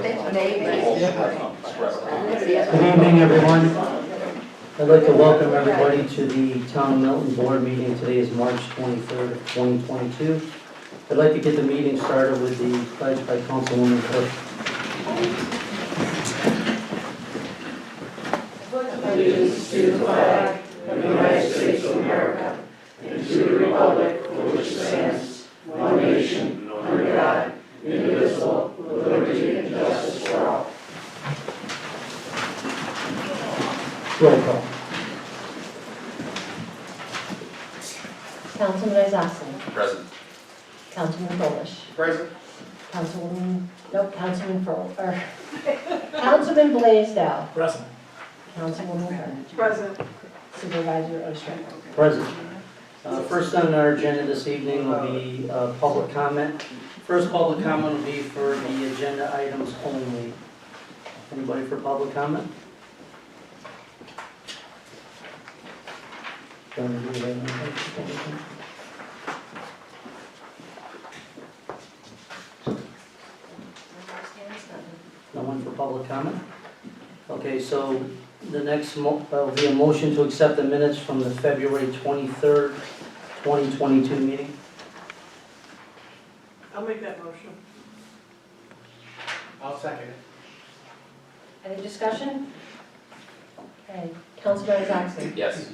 evening, everyone. I'd like to welcome everybody to the Town of Milton Board meeting. Today is March 23rd, 2022. I'd like to get the meeting started with the pledge by Councilwoman Cook. Allegiance to the flag of the United States of America and to the republic for which it stands, one nation, under God, indivisible, with liberty and justice for all. Roll call. Councilman Isakson. Present. Councilman Polish. Present. Councilman Blaisdell. Present. Councilwoman Kern. Present. Supervisor Ostrander. Present. First on our agenda this evening will be public comment. First public comment will be for the agenda items only. Anybody for public comment? No one for public comment? Okay, so the next will be a motion to accept the minutes from the February 23rd, 2022 meeting. I'll make that motion. I'll second it. Any discussion? Okay, Councilman Isakson. Yes.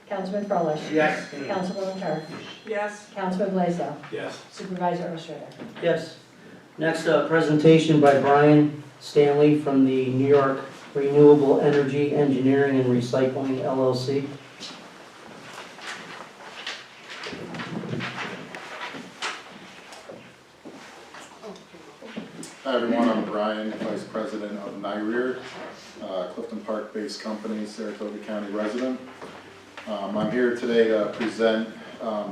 Councilman Polish. Yes. Councilwoman Kern. Yes. Councilman Blaisdell. Yes. Supervisor Ostrander. Yes. Next, presentation by Brian Stanley from the New York Renewable Energy Engineering and Recycling LLC. Hi everyone, I'm Brian, Vice President of NYREAR, Clifton Park-based company, Saratoga County resident. I'm here today to present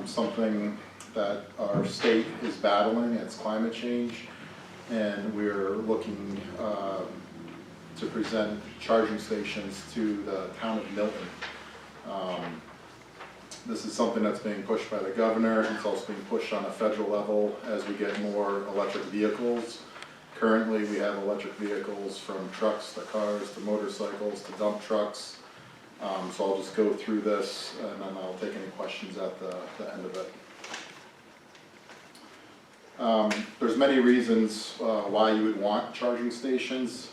something that our state is battling. It's climate change, and we're looking to present charging stations to the town of Milton. This is something that's being pushed by the governor. It's also being pushed on a federal level as we get more electric vehicles. Currently, we have electric vehicles from trucks to cars to motorcycles to dump trucks. So I'll just go through this and then I'll take any questions at the end of it. There's many reasons why you would want charging stations.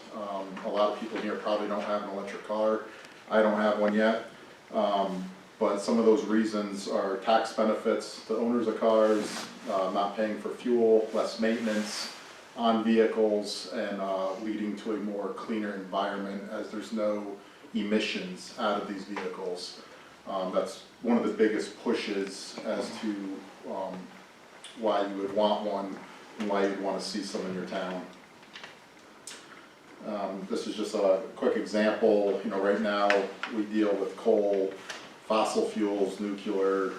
A lot of people here probably don't have an electric car. I don't have one yet. But some of those reasons are tax benefits to owners of cars, not paying for fuel, less maintenance on vehicles, and leading to a more cleaner environment as there's no emissions out of these vehicles. That's one of the biggest pushes as to why you would want one and why you'd want to see some in your town. This is just a quick example. You know, right now we deal with coal, fossil fuels, nuclear,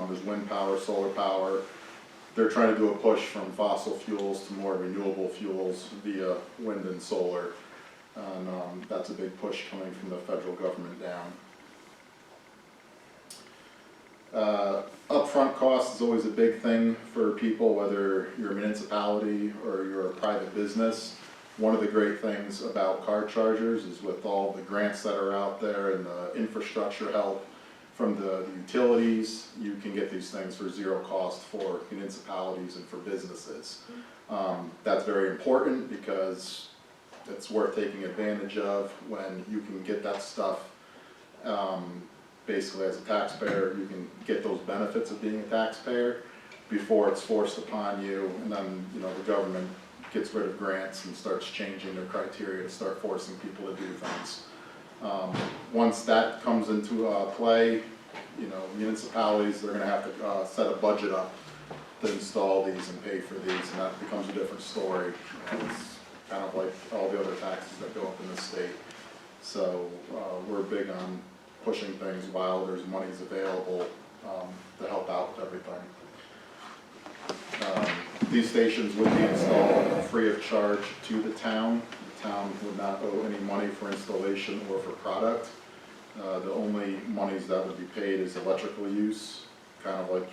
there's wind power, solar power. They're trying to do a push from fossil fuels to more renewable fuels via wind and solar. And that's a big push coming from the federal government down. Upfront cost is always a big thing for people, whether you're a municipality or you're a private business. One of the great things about car chargers is with all the grants that are out there and the infrastructure help from the utilities, you can get these things for zero cost for municipalities and for businesses. That's very important because it's worth taking advantage of when you can get that stuff. Basically, as a taxpayer, you can get those benefits of being a taxpayer before it's forced upon you, and then the government gets rid of grants and starts changing their criteria to start forcing people to do things. Once that comes into play, municipalities, they're going to have to set a budget up to install these and pay for these, and that becomes a different story. And it's kind of like all the other taxes that go up in the state. So we're big on pushing things while there's monies available to help out with everything. These stations would be installed free of charge to the town. The town would not owe any money for installation or for product. The only monies that would be paid is electrical use, kind of like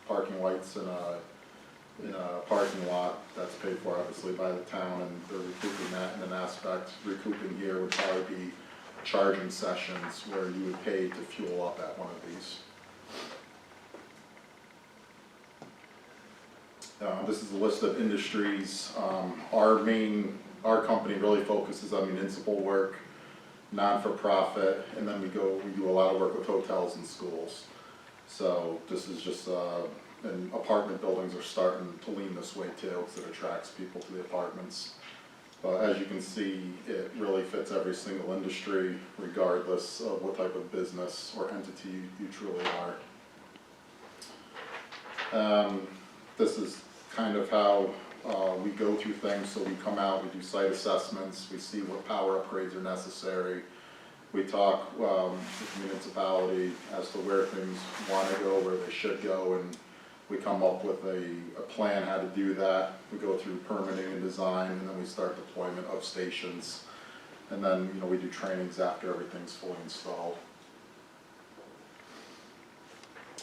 parking lights in a in a parking lot, that's paid for obviously by the town, and they're recouping that in an aspect. Recouping here would probably be charging sessions where you would pay to fuel up at one of these. This is a list of industries. Our company really focuses on municipal work, non-for-profit, and then we do a lot of work with hotels and schools. So this is just, and apartment buildings are starting to lean this way too, because it attracts people to the apartments. But as you can see, it really fits every single industry, regardless of what type of business or entity you truly are. This is kind of how we go through things. So we come out, we do site assessments, we see what power upgrades are necessary. We talk with the municipality as to where things want to go, where they should go, and we come up with a plan how to do that. We go through permitting and design, and then we start deployment of stations. And then, we do trainings after everything's fully installed.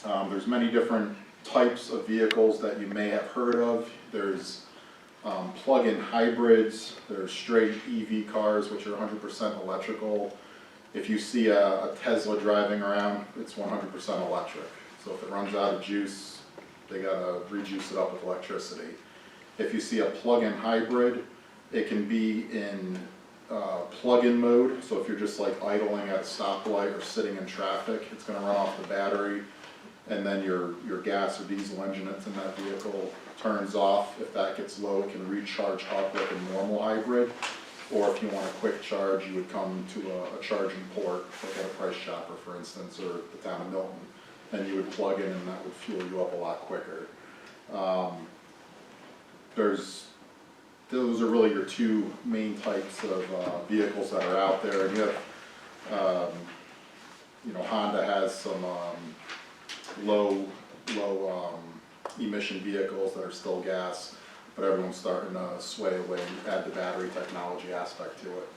There's many different types of vehicles that you may have heard of. There's plug-in hybrids, there's straight EV cars, which are 100% electrical. If you see a Tesla driving around, it's 100% electric. So if it runs out of juice, they gotta rejuice it up with electricity. If you see a plug-in hybrid, it can be in plug-in mode. So if you're just like idling at a stoplight or sitting in traffic, it's gonna run off the battery, and then your gas or diesel engine that's in that vehicle turns off. If that gets low, it can recharge up like a normal hybrid. Or if you want a quick charge, you would come to a charging port, like at a Price Chopper, for instance, or the town of Milton, and you would plug in, and that would fuel you up a lot quicker. Those are really your two main types of vehicles that are out there. And you have, Honda has some low emission vehicles that are still gas, but everyone's starting to sway away and add the battery technology aspect to it.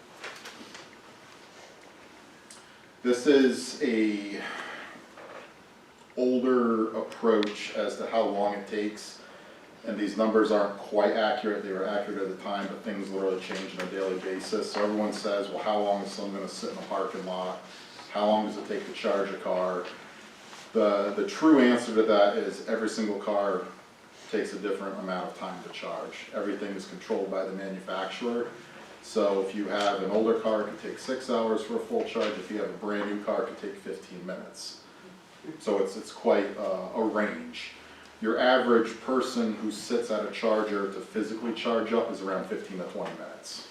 This is a older approach as to how long it takes, and these numbers aren't quite accurate. They were accurate at the time, but things literally change on a daily basis. So everyone says, well, how long is someone going to sit in a parking lot? How long does it take to charge a car? The true answer to that is every single car takes a different amount of time to charge. Everything is controlled by the manufacturer. So if you have an older car, it could take 6 hours for a full charge. If you have a brand new car, it could take 15 minutes. So it's quite a range. Your average person who sits at a charger to physically charge up is around 15 to 20 minutes.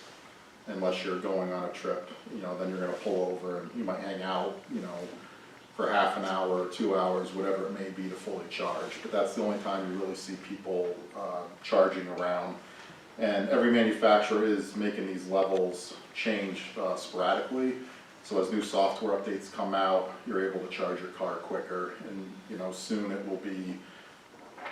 Unless you're going on a trip, then you're gonna pull over and you might hang out, for half an hour or 2 hours, whatever it may be, to fully charge. But that's the only time you really see people charging around. And every manufacturer is making these levels change sporadically. So as new software updates come out, you're able to charge your car quicker. And soon it will be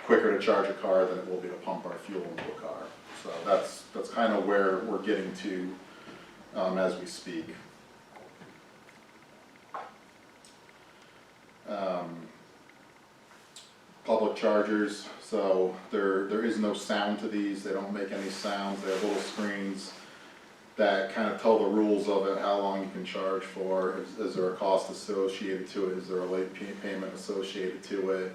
quicker to charge a car than it will be to pump our fuel into a car. So that's kind of where we're getting to as we speak. Public chargers, so there is no sound to these. They don't make any sounds. They have little screens that kind of tell the rules of it, how long you can charge for. Is there a cost associated to it? Is there a late payment associated to it?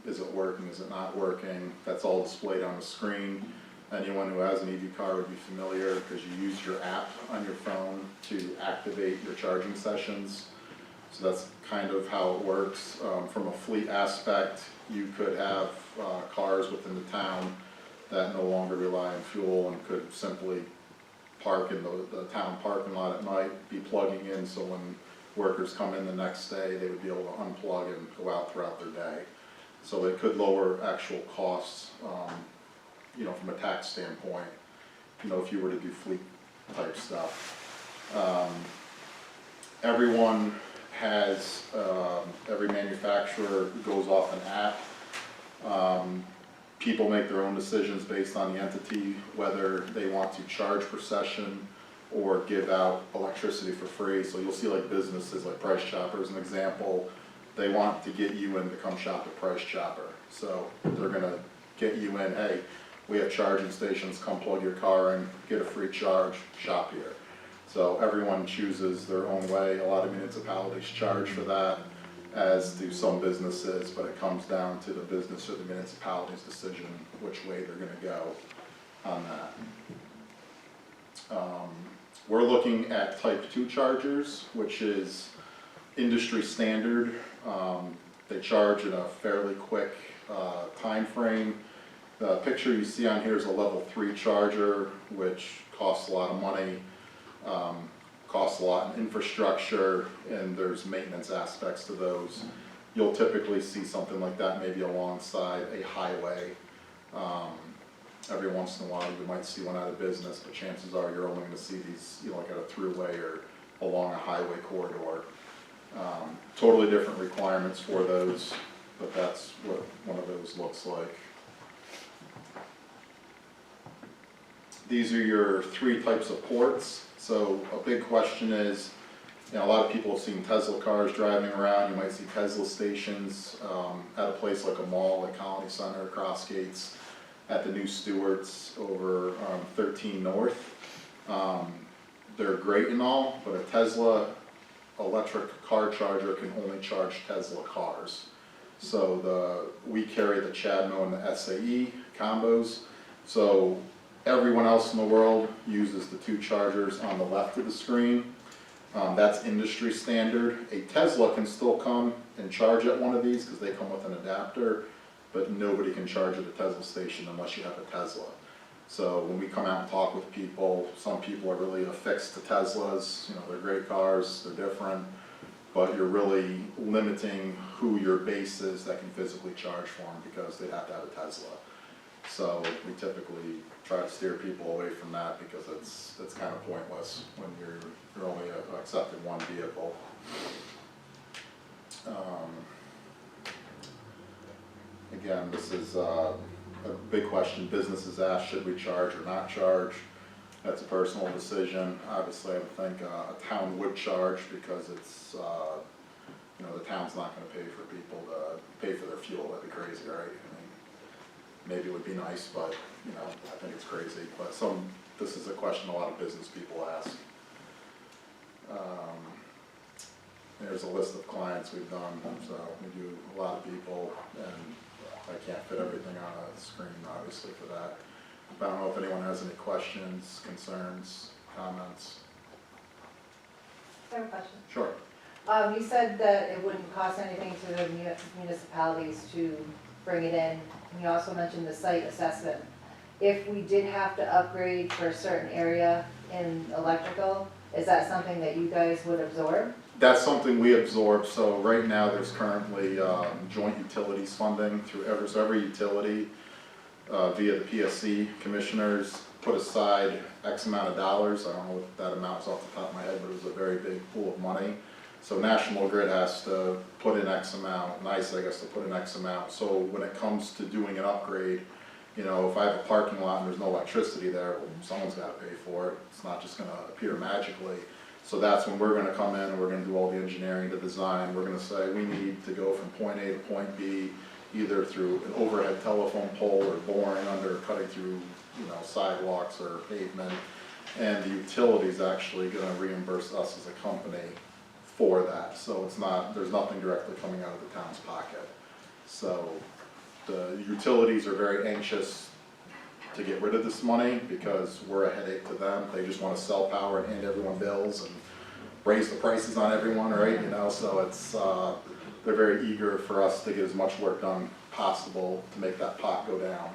Is it working? Is it not working? That's all displayed on the screen. Anyone who has an EV car would be familiar because you use your app on your phone to activate your charging sessions. So that's kind of how it works. From a fleet aspect, you could have cars within the town that no longer rely on fuel and could simply park in the town parking lot at night, be plugging in, so when workers come in the next day, they would be able to unplug and go out throughout their day. So it could lower actual costs, from a tax standpoint, if you were to do fleet type stuff. Everyone has, every manufacturer goes off an app. People make their own decisions based on the entity, whether they want to charge per session or give out electricity for free. So you'll see like businesses like Price Chopper as an example, they want to get you in to come shop at Price Chopper. So they're gonna get you in, hey, we have charging stations, come plug your car in, get a free charge, shop here. So everyone chooses their own way. A lot of municipalities charge for that, as do some businesses, but it comes down to the business or the municipality's decision which way they're gonna go on that. We're looking at type 2 chargers, which is industry standard. They charge in a fairly quick time frame. The picture you see on here is a level 3 charger, which costs a lot of money, costs a lot in infrastructure, and there's maintenance aspects to those. You'll typically see something like that maybe alongside a highway. Every once in a while you might see one out of business, but chances are you're only going to see these, you know, like at a throughway or along a highway corridor. Totally different requirements for those, but that's what one of those looks like. These are your 3 types of ports. So a big question is, you know, a lot of people have seen Tesla cars driving around. You might see Tesla stations at a place like a mall, like Colony Center, Crossgates, at the new Stewart's over 13 North. They're great and all, but a Tesla electric car charger can only charge Tesla cars. So we carry the CHAdeMO and the SAE combos. So everyone else in the world uses the 2 chargers on the left of the screen. That's industry standard. A Tesla can still come and charge at one of these because they come with an adapter, but nobody can charge at a Tesla station unless you have a Tesla. So when we come out and talk with people, some people are really affixed to Teslas. You know, they're great cars, they're different, but you're really limiting who your base is that can physically charge for them because they have to have a Tesla. So we typically try to steer people away from that because it's kind of pointless when you're only accepting one vehicle. Again, this is a big question. Businesses ask, should we charge or not charge? That's a personal decision. Obviously, I would think a town would charge because it's, you know, the town's not going to pay for people to pay for their fuel. That'd be crazy, right? I mean, maybe it would be nice, but, you know, I think it's crazy. But this is a question a lot of business people ask. There's a list of clients we've done, so we do a lot of people, and I can't fit everything on a screen, obviously, for that. But I don't know if anyone has any questions, concerns, comments. I have a question. Sure. You said that it wouldn't cost anything to the municipalities to bring it in. And you also mentioned the site assessment. If we did have to upgrade for a certain area in electrical, is that something that you guys would absorb? That's something we absorb. So right now there's currently joint utilities funding through every utility via the PSC commissioners put aside X amount of dollars. I don't know what that amount is off the top of my head, but it was a very big pool of money. So National Grid has to put in X amount, NICE I guess to put in X amount. So when it comes to doing an upgrade, you know, if I have a parking lot and there's no electricity there, well, someone's got to pay for it. It's not just going to appear magically. So that's when we're going to come in and we're going to do all the engineering, the design. We're going to say we need to go from point A to point B, either through an overhead telephone pole or boring under, cutting through, you know, sidewalks or pavement. And the utility's actually going to reimburse us as a company for that. So it's not, there's nothing directly coming out of the town's pocket. So the utilities are very anxious to get rid of this money because we're a headache to them. They just want to sell power and hand everyone bills and raise the prices on everyone, right? You know, so it's they're very eager for us to get as much work done possible to make that pot go down,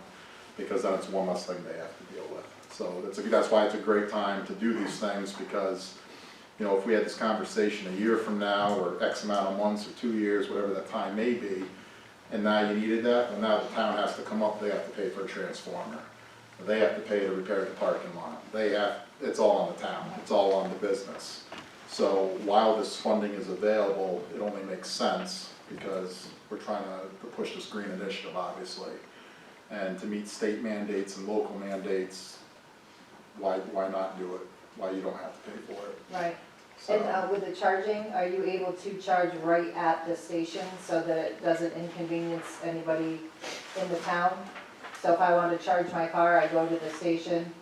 because then it's one less thing they have to deal with. So that's why it's a great time to do these things, because, you know, if we had this conversation a year from now or X amount of months or 2 years, whatever that time may be, and now you needed that, well, now the town has to come up, they have to pay for a transformer. They have to pay to repair the parking lot. It's all on the town, it's all on the business. So while this funding is available, it only makes sense because we're trying to push this green initiative, obviously. And to meet state mandates and local mandates, why not do it? Why you don't have to pay for it? Right. So, And with the charging, are you able to charge right at the station so that it doesn't inconvenience anybody in the town? So if I want to charge my car, I go to the station,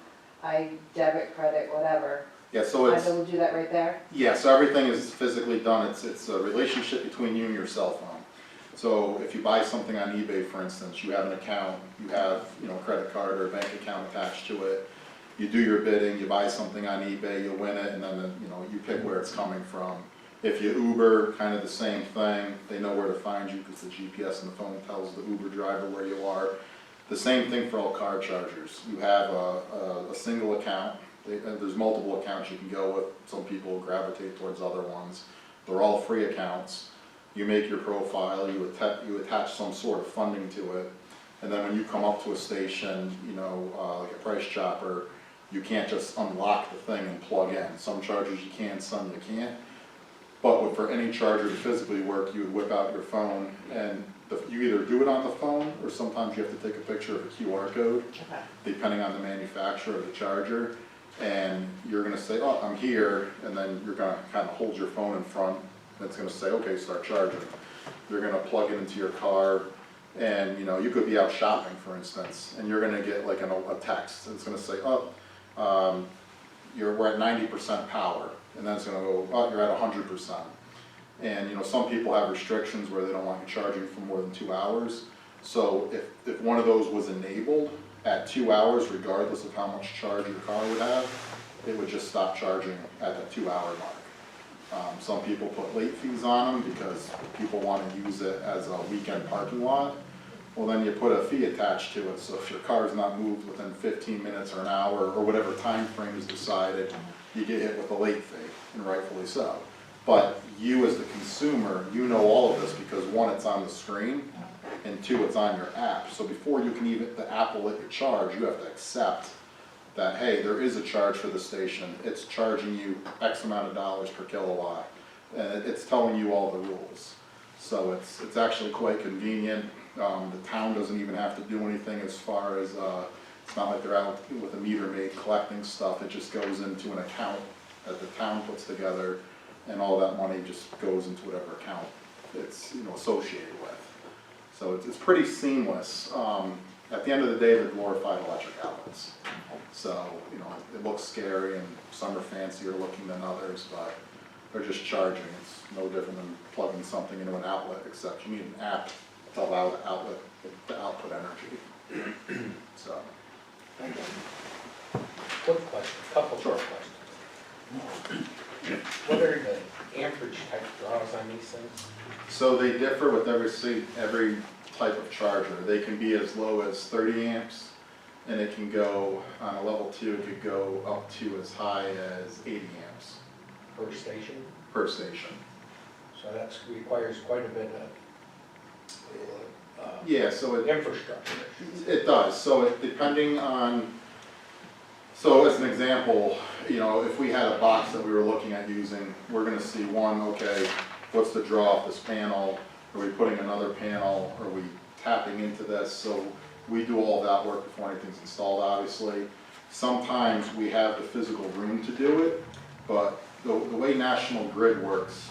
I debit, credit, whatever. Yeah, so I it's, will do that right there? yeah, so everything is physically done. It's a relationship between you and your cell phone. So if you buy something on eBay, for instance, you have an account, you have, a credit card or a bank account attached to it. You do your bidding, you buy something on eBay, you win it, and then, you pick where it's coming from. If you Uber, kind of the same thing. They know where to find you because the GPS on the phone tells the Uber driver where you are. The same thing for all car chargers. You have a single account. There's multiple accounts you can go with. Some people gravitate towards other ones. They're all free accounts. You make your profile, you attach some sort of funding to it, and then when you come up to a station, like a price chopper, you can't just unlock the thing and plug in. Some chargers you can, some you can't. But for any charger to physically work, you would whip out your phone, and you either do it on the phone, or sometimes you have to take a picture of a QR code, depending on the manufacturer of the charger, and you're gonna say, oh, I'm here, and then you're gonna kind of hold your phone in front, and it's gonna say, okay, start charging. You're gonna plug it into your car, and you could be out shopping, for instance, and you're gonna get like a text, and it's gonna say, oh, we're at 90% power, and then it's gonna go, oh, you're at 100%. And some people have restrictions where they don't want you charging for more than 2 hours. So if one of those was enabled at 2 hours, regardless of how much charge your car would have, it would just stop charging at the 2 hour mark. Some people put late fees on them because people want to use it as a weekend parking lot. Well, then you put a fee attached to it, so if your car is not moved within 15 minutes or an hour, or whatever time frame is decided, you get hit with a late fee, and rightfully so. But you as the consumer, you know all of this because one, it's on the screen, and two, it's on your app. So before you can even, the app will let you charge, you have to accept that, hey, there is a charge for the station. It's charging you X amount of dollars per kilowatt, and it's telling you all the rules. So it's actually quite convenient. The town doesn't even have to do anything as far as, it's not like they're out with a meter maid collecting stuff. It just goes into an account that the town puts together, and all that money just goes into whatever account it's associated with. So it's pretty seamless. At the end of the day, they're glorified electric outlets. So it looks scary, and some are fancier looking than others, but they're just charging. It's no different than plugging something into an outlet, except you need an app to allow the outlet to output energy. So. Quick question, couple Sure. short questions. What are the amperage type draws on these things? So they differ with every type of charger. They can be as low as 30 amps, and it can go, on a level 2, it could go up to as high as 80 amps Per station? per station. So that requires quite a bit of Yeah, so infrastructure. it does. So depending on, so as an example, if we had a box that we were looking at using, we're gonna see one, okay, what's the draw off this panel? Are we putting another panel? Are we tapping into this? So we do all that work before anything's installed, obviously. Sometimes we have the physical room to do it, but the way National Grid works,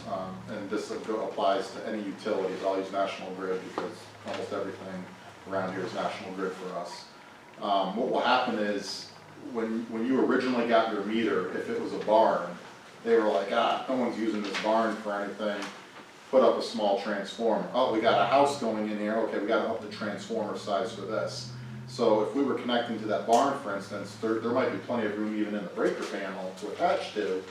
and this applies to any utilities, I'll use National Grid because almost everything around here is National Grid for us. What will happen is, when you originally got your meter, if it was a barn, they were like, no one's using this barn for anything, put up a small transformer. Oh, we got a house going in here, okay, we got to up the transformer size for this. So if we were connecting to that barn, for instance, there might be plenty of room even in the breaker panel to attach to.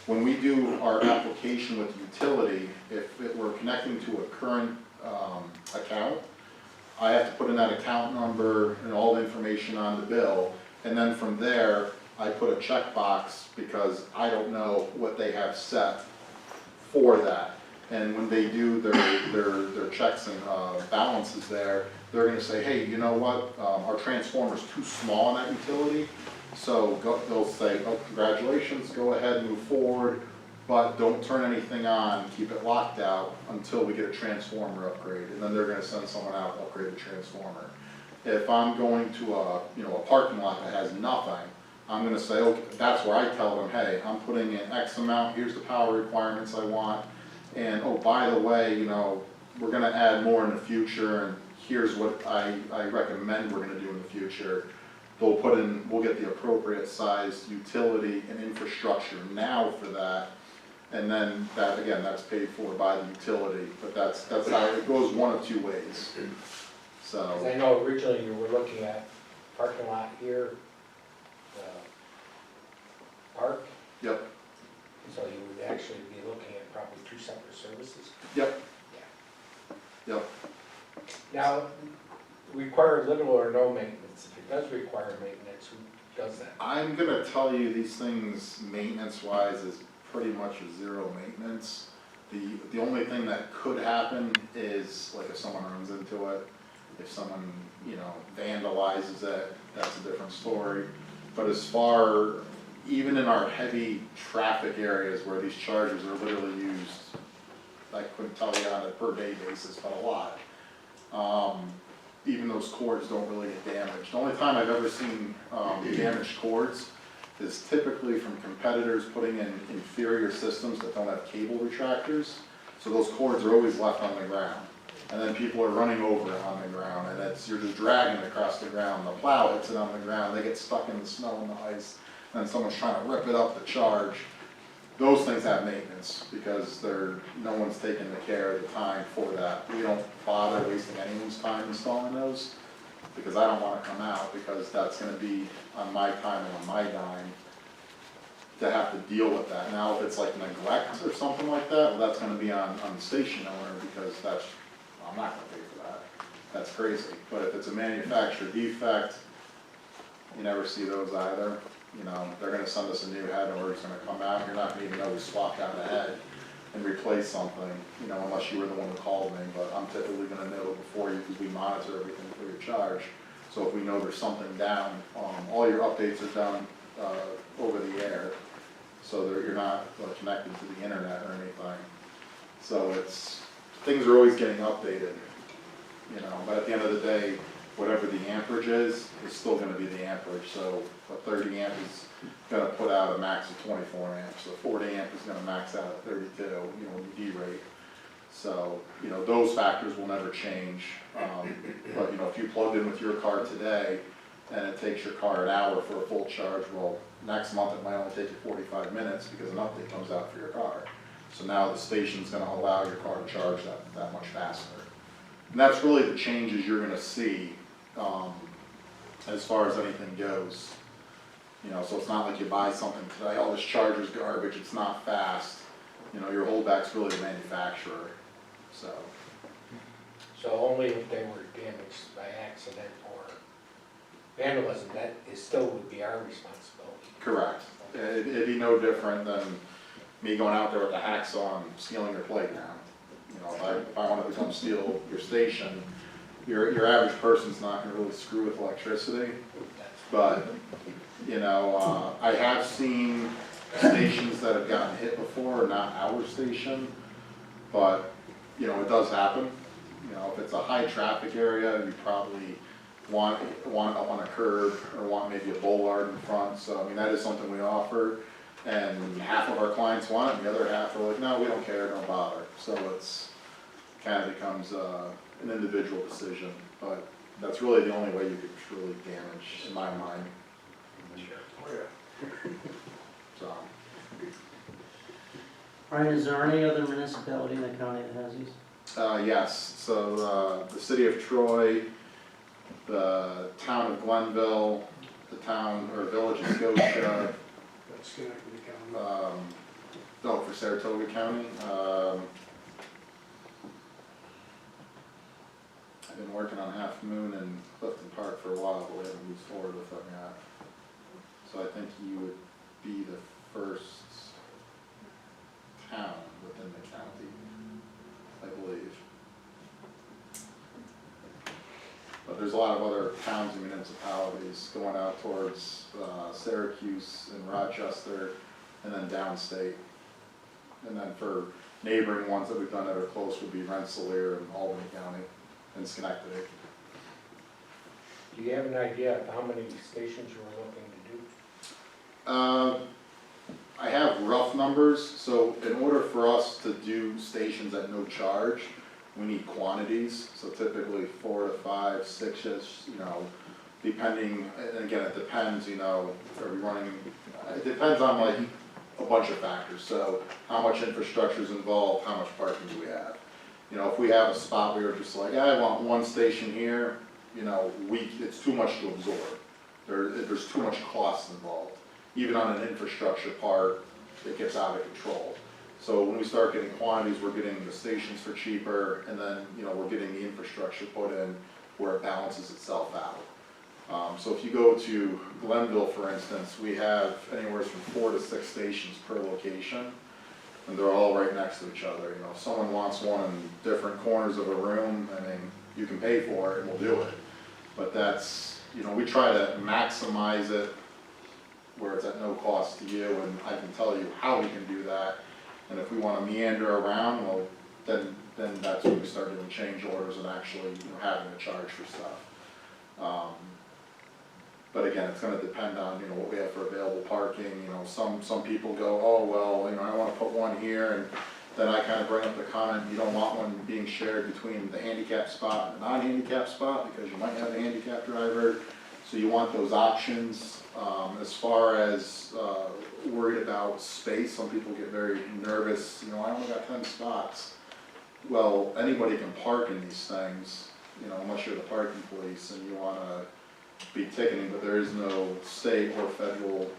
When we do our application with utility, if we're connecting to a current account, I have to put in that account number and all the information on the bill, and then from there, I put a checkbox because I don't know what they have set for that. And when they do their checks and balances there, they're gonna say, hey, you know what, our transformer's too small on that utility, so they'll say, oh, congratulations, go ahead, move forward, but don't turn anything on, keep it locked out until we get a transformer upgrade, and then they're gonna send someone out to upgrade the transformer. If I'm going to a parking lot that has nothing, I'm gonna say, okay, that's where I tell them, hey, I'm putting in X amount, here's the power requirements I want, and oh, by the way, we're gonna add more in the future, and here's what I recommend we're gonna do in the future. We'll get the appropriate sized utility and infrastructure now for that. And then that, again, that's paid for by the utility, but that's how it goes one of two ways. Because So, I know originally you were looking at parking lot here, the park, yep, so you would actually be looking at probably two separate services. yep, Yeah. yep. Now, require little or no maintenance. If it does require maintenance, who does that? I'm gonna tell you these things, maintenance-wise, is pretty much a zero maintenance. The only thing that could happen is, like, if someone runs into it, if someone, vandalizes it, that's a different story. But as far, even in our heavy traffic areas where these chargers are literally used, I couldn't tell you on a per day basis, but a lot. Even those cords don't really get damaged. The only time I've ever seen damaged cords is typically from competitors putting in inferior systems that don't have cable retractors. So those cords are always left on the ground. And then people are running over it on the ground, and you're just dragging it across the ground. The plow hits it on the ground, they get stuck in the snow and the ice, and then someone's trying to rip it up to charge. Those things have maintenance, because no one's taking the care of the time for that. We don't bother wasting anyone's time installing those, because I don't wanna come out, because that's gonna be on my time and on my dime to have to deal with that. Now, if it's like neglect or something like that, well, that's gonna be on the station owner, because I'm not gonna pay for that. That's crazy. But if it's a manufacturer defect, you never see those either. They're gonna send us a new head, or it's gonna come out, you're not gonna even know we swapped out a head and replace something, unless you were the one who called me, but I'm typically gonna know before you, because we monitor everything for your charge. So if we know there's something down, all your updates are done, over the air, so that you're not connected to the internet or anything. So things are always getting updated, but at the end of the day, whatever the amperage is still gonna be the amperage. So a 30 amp is gonna put out a max of 24 amps, so 40 amp is gonna max out at 32, D rate. So, those factors will never change. But, if you plugged in with your car today and it takes your car an hour for a full charge, well, next month it might only take you 45 minutes because an update comes out for your car. So now the station's gonna allow your car to charge that much faster. And that's really the changes you're gonna see, as far as anything goes. So it's not like you buy something today, oh, this charger's garbage, it's not fast. Your holdback's really the manufacturer, so. So only if they were damaged by accident or vandalism, that still would be our responsibility. Correct. It'd be no different than me going out there with a hacksaw and stealing your playground. If I wanted to come steal your station, your average person's not gonna really screw with electricity. But, I have seen stations that have gotten hit before, not our station, but, it does happen. If it's a high traffic area, you probably want up on a curb, or want maybe a bollard in front. So, that is something we offer, and half of our clients want it, and the other half are like, no, we don't care, don't bother. So it's kind of becomes an individual decision, but that's really the only way you could truly damage, in my mind. So. Ryan, is there any other municipality in the county that has these? Yes, so the city of Troy, the town of Glenville, the town or village of Scotia. That's Schenectady County. For Saratoga County. I've been working on Half Moon and Clifton Park for a while, but we haven't moved forward with them yet. So I think you would be the first town within the county, I believe. But there's a lot of other towns and municipalities going out towards Syracuse and Rochester, and then downstate. And then for neighboring ones that we've done that are close would be Rensselaer and Albany County and Schenectady. Do you have an idea of how many stations you were looking to do? I have rough numbers, so in order for us to do stations at no charge, we need quantities, so typically 4 to 5, 6-ish, you know, depending, and again, it depends, you know, are we running, it depends on like a bunch of factors, so how much infrastructure is involved, how much parking do we have? You know, if we have a spot where we're just like, I want one station here, you know, it's too much to absorb. There's too much cost involved. Even on an infrastructure part, it gets out of control. So when we start getting quantities, we're getting the stations for cheaper, and then, you know, we're getting the infrastructure put in where it balances itself out. So if you go to Glenville, for instance, we have anywhere from 4 to 6 stations per location, and they're all right next to each other. You know, if someone wants one in different corners of a room, I mean, you can pay for it and we'll do it. But that's, you know, we try to maximize it where it's at no cost to you, and I can tell you how we can do that. And if we want to meander around, well, then that's when we start doing change orders and actually, you know, having to charge for stuff. But again, it's going to depend on, you know, what we have for available parking. You know, some people go, oh, well, you know, I want to put one here, and then I kind of bring up the comment, you don't want one being shared between the handicap spot and the non-handicap spot because you might have a handicap driver. So you want those options. As far as worried about space, some people get very nervous, you know, I only got 10 spots. Well, anybody can park in these things, you know, unless you're the parking police and you want to be ticketing, but there is no state or federal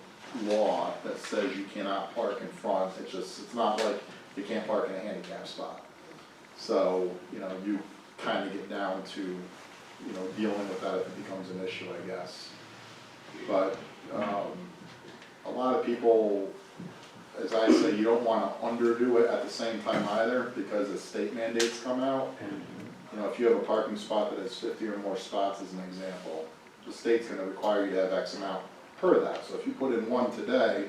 law that says you cannot park in front. It's not like you can't park in a handicap spot. So, you know, you kind of get down to, you know, dealing with that if it becomes an issue, I guess. But a lot of people, as I say, you don't want to underdo it at the same time either, because as state mandates come out, you know, if you have a parking spot that has 50 or more spots as an example, the state's going to require you to have X amount per that. So if you put in one today,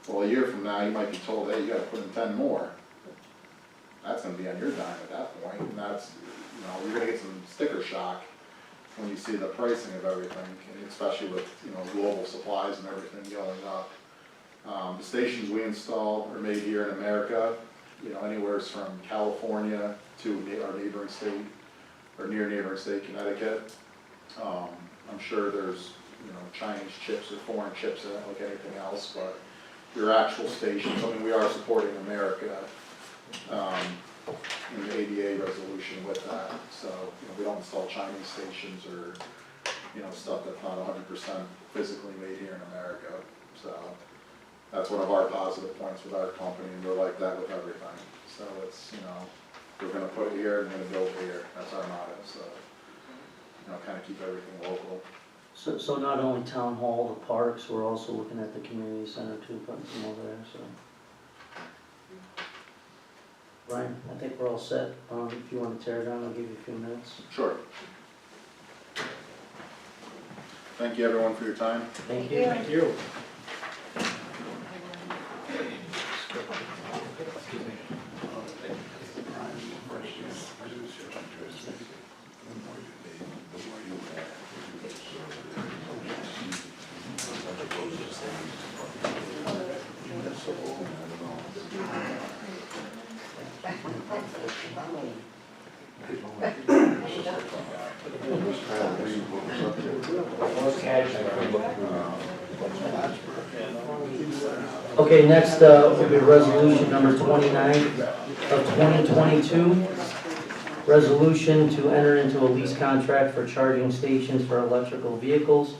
well, a year from now, you might be told, hey, you got to put in 10 more. That's going to be on your dime at that point, and that's, you know, you're going to get some sticker shock when you see the pricing of everything, and especially with, you know, global supplies and everything going up. The stations we install are made here in America, you know, anywhere from California to our neighboring state, or near neighboring state, Connecticut. I'm sure there's, you know, Chinese chips or foreign chips in it like anything else, but your actual stations, I mean, we are supporting America in the ADA resolution with that. So, you know, we don't install Chinese stations or, you know, stuff that's not 100% physically made here in America. So that's one of our positive points with our company, and we're like that with everything. So it's, you know, we're going to put it here and we're going to build it here. That's our motto. So, you know, kind of keep everything local. So not only town hall, the parks, we're also looking at the community center too, putting some over there, so. Brian, I think we're all set. If you want to tear it down, I'll give you a few minutes. Sure. Thank you, everyone, for your time. Thank you. Thank you. Okay, next will be resolution number 29 of 2022. Resolution to enter into a lease contract for charging stations for electrical vehicles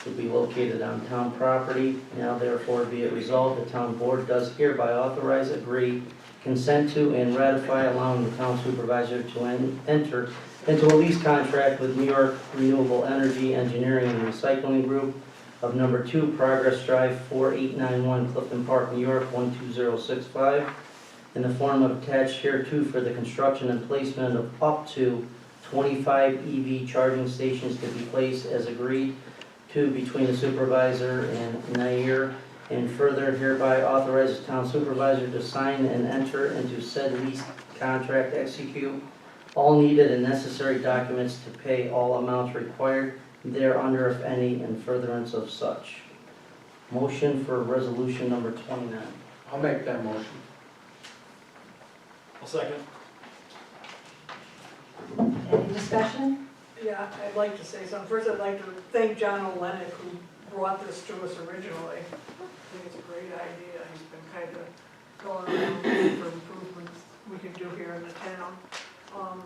to be located on town property. Now therefore be it resolved, the town board does hereby authorize, agree, consent to, and ratify allowing the town supervisor to enter into a lease contract with New York Renewable Energy Engineering and Recycling Group of number 2 Progress Drive 4891 Clifton Park, New York 12065 in the form of attached hereto for the construction and placement of up to 25 EV charging stations to be placed as agreed to between the supervisor and Nair, and further hereby authorize the town supervisor to sign and enter into said lease contract, execute all needed and necessary documents to pay all amounts required thereunder, if any, in furtherance of such. Motion for resolution number 29. I'll make that motion. I'll second. Any discussion? Yeah, I'd like to say something. First, I'd like to thank John Olenek, who brought this to us originally. I think it's a great idea. He's been kind of going around looking for improvements we can do here in the town.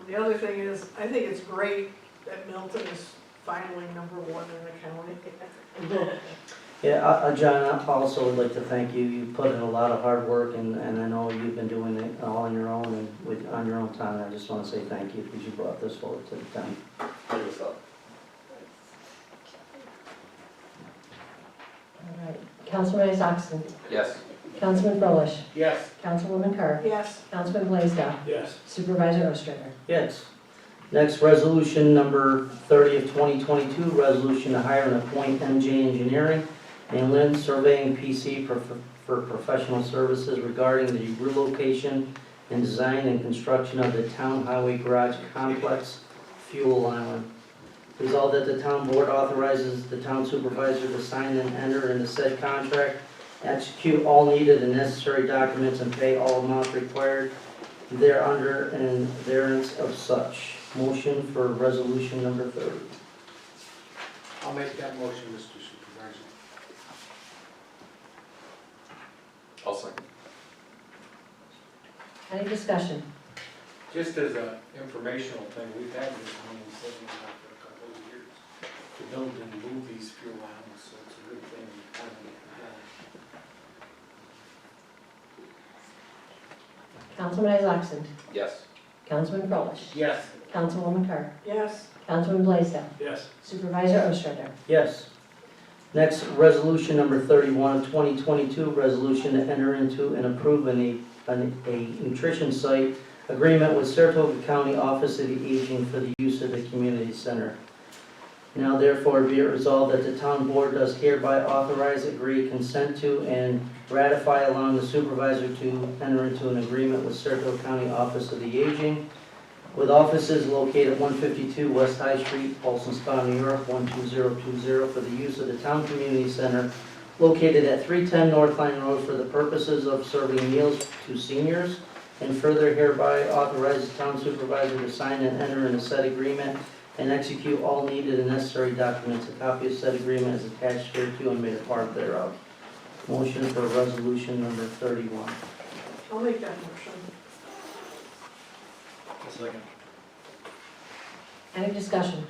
The other thing is, I think it's great that Milton is finally #1 in the county. Yeah, John, I also would like to thank you. You put in a lot of hard work, and I know you've been doing it all on your own and on your own time. I just want to say thank you because you brought this forward to the town. Thank you, sir. All right. Councilman Isakson. Yes. Councilman Froelich. Yes. Councilwoman Kerr. Yes, Councilman Blaisdell. Yes. Supervisor Ostrander. Yes. Next, resolution number 30 of 2022, resolution to hire and appoint MJ Engineering and Lynn Surveying PC for professional services regarding the relocation and design and construction of the town highway garage complex fuel island. Resolved that the town board authorizes the town supervisor to sign and enter into said contract, execute all needed and necessary documents, and pay all amounts required thereunder and therein of such. Motion for resolution number 30. I'll make that motion, Mr. Supervisor. I'll second. Any discussion? Just as an informational thing, we've had this money sitting around for a couple of years to build and move these fuel islands, so it's a good thing we finally got it done. Councilman Isakson. Yes. Councilman Froelich. Yes. Councilwoman Kerr. yes, Councilman Blaisdell. Yes. Supervisor Ostrander. Yes. Next, resolution number 31 of 2022, resolution to enter into and approve a nutrition site agreement with Saratoga County Office of the Aging for the use of the community center. Now therefore be it resolved that the town board does hereby authorize, agree, consent to, and ratify allowing the supervisor to enter into an agreement with Saratoga County Office of the Aging with offices located at 152 West High Street, Paulson Spa, New York, 12020 for the use of the town community center located at 310 North Line Road for the purposes of serving meals to seniors, and further hereby authorize the town supervisor to sign and enter into said agreement and execute all needed and necessary documents. A copy of said agreement is attached hereto and made a part thereof. Motion for resolution number 31. I'll make that motion. Second. Any discussion?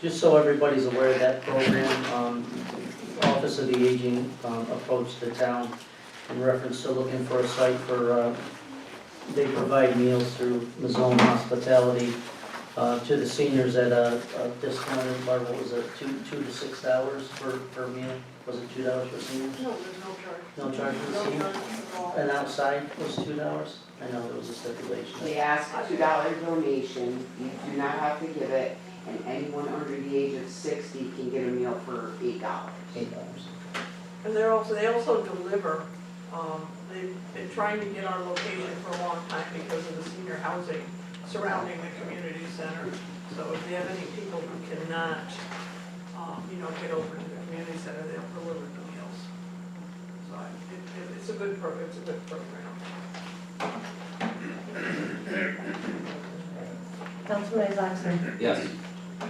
Just so everybody's aware of that program, Office of the Aging approached the town in reference to looking for a site for, they provide meals through Mazzone Hospitality to the seniors at a discounted, what was it, $2 to $6 per meal? Was it $2 for seniors? No, there's no charge. No charge for No seniors? charge at all. And outside was $2? I know there was a stipulation. They ask $2 donation, you do not have to give it, and anyone under the age of 60 can get a meal for $8. $8. And they also deliver, they've been trying to get our location for a long time because of the senior housing surrounding the community center. So if they have any people who cannot, get over to the community center, they'll deliver the meals. So it's a good program, Councilman Isakson. Yes.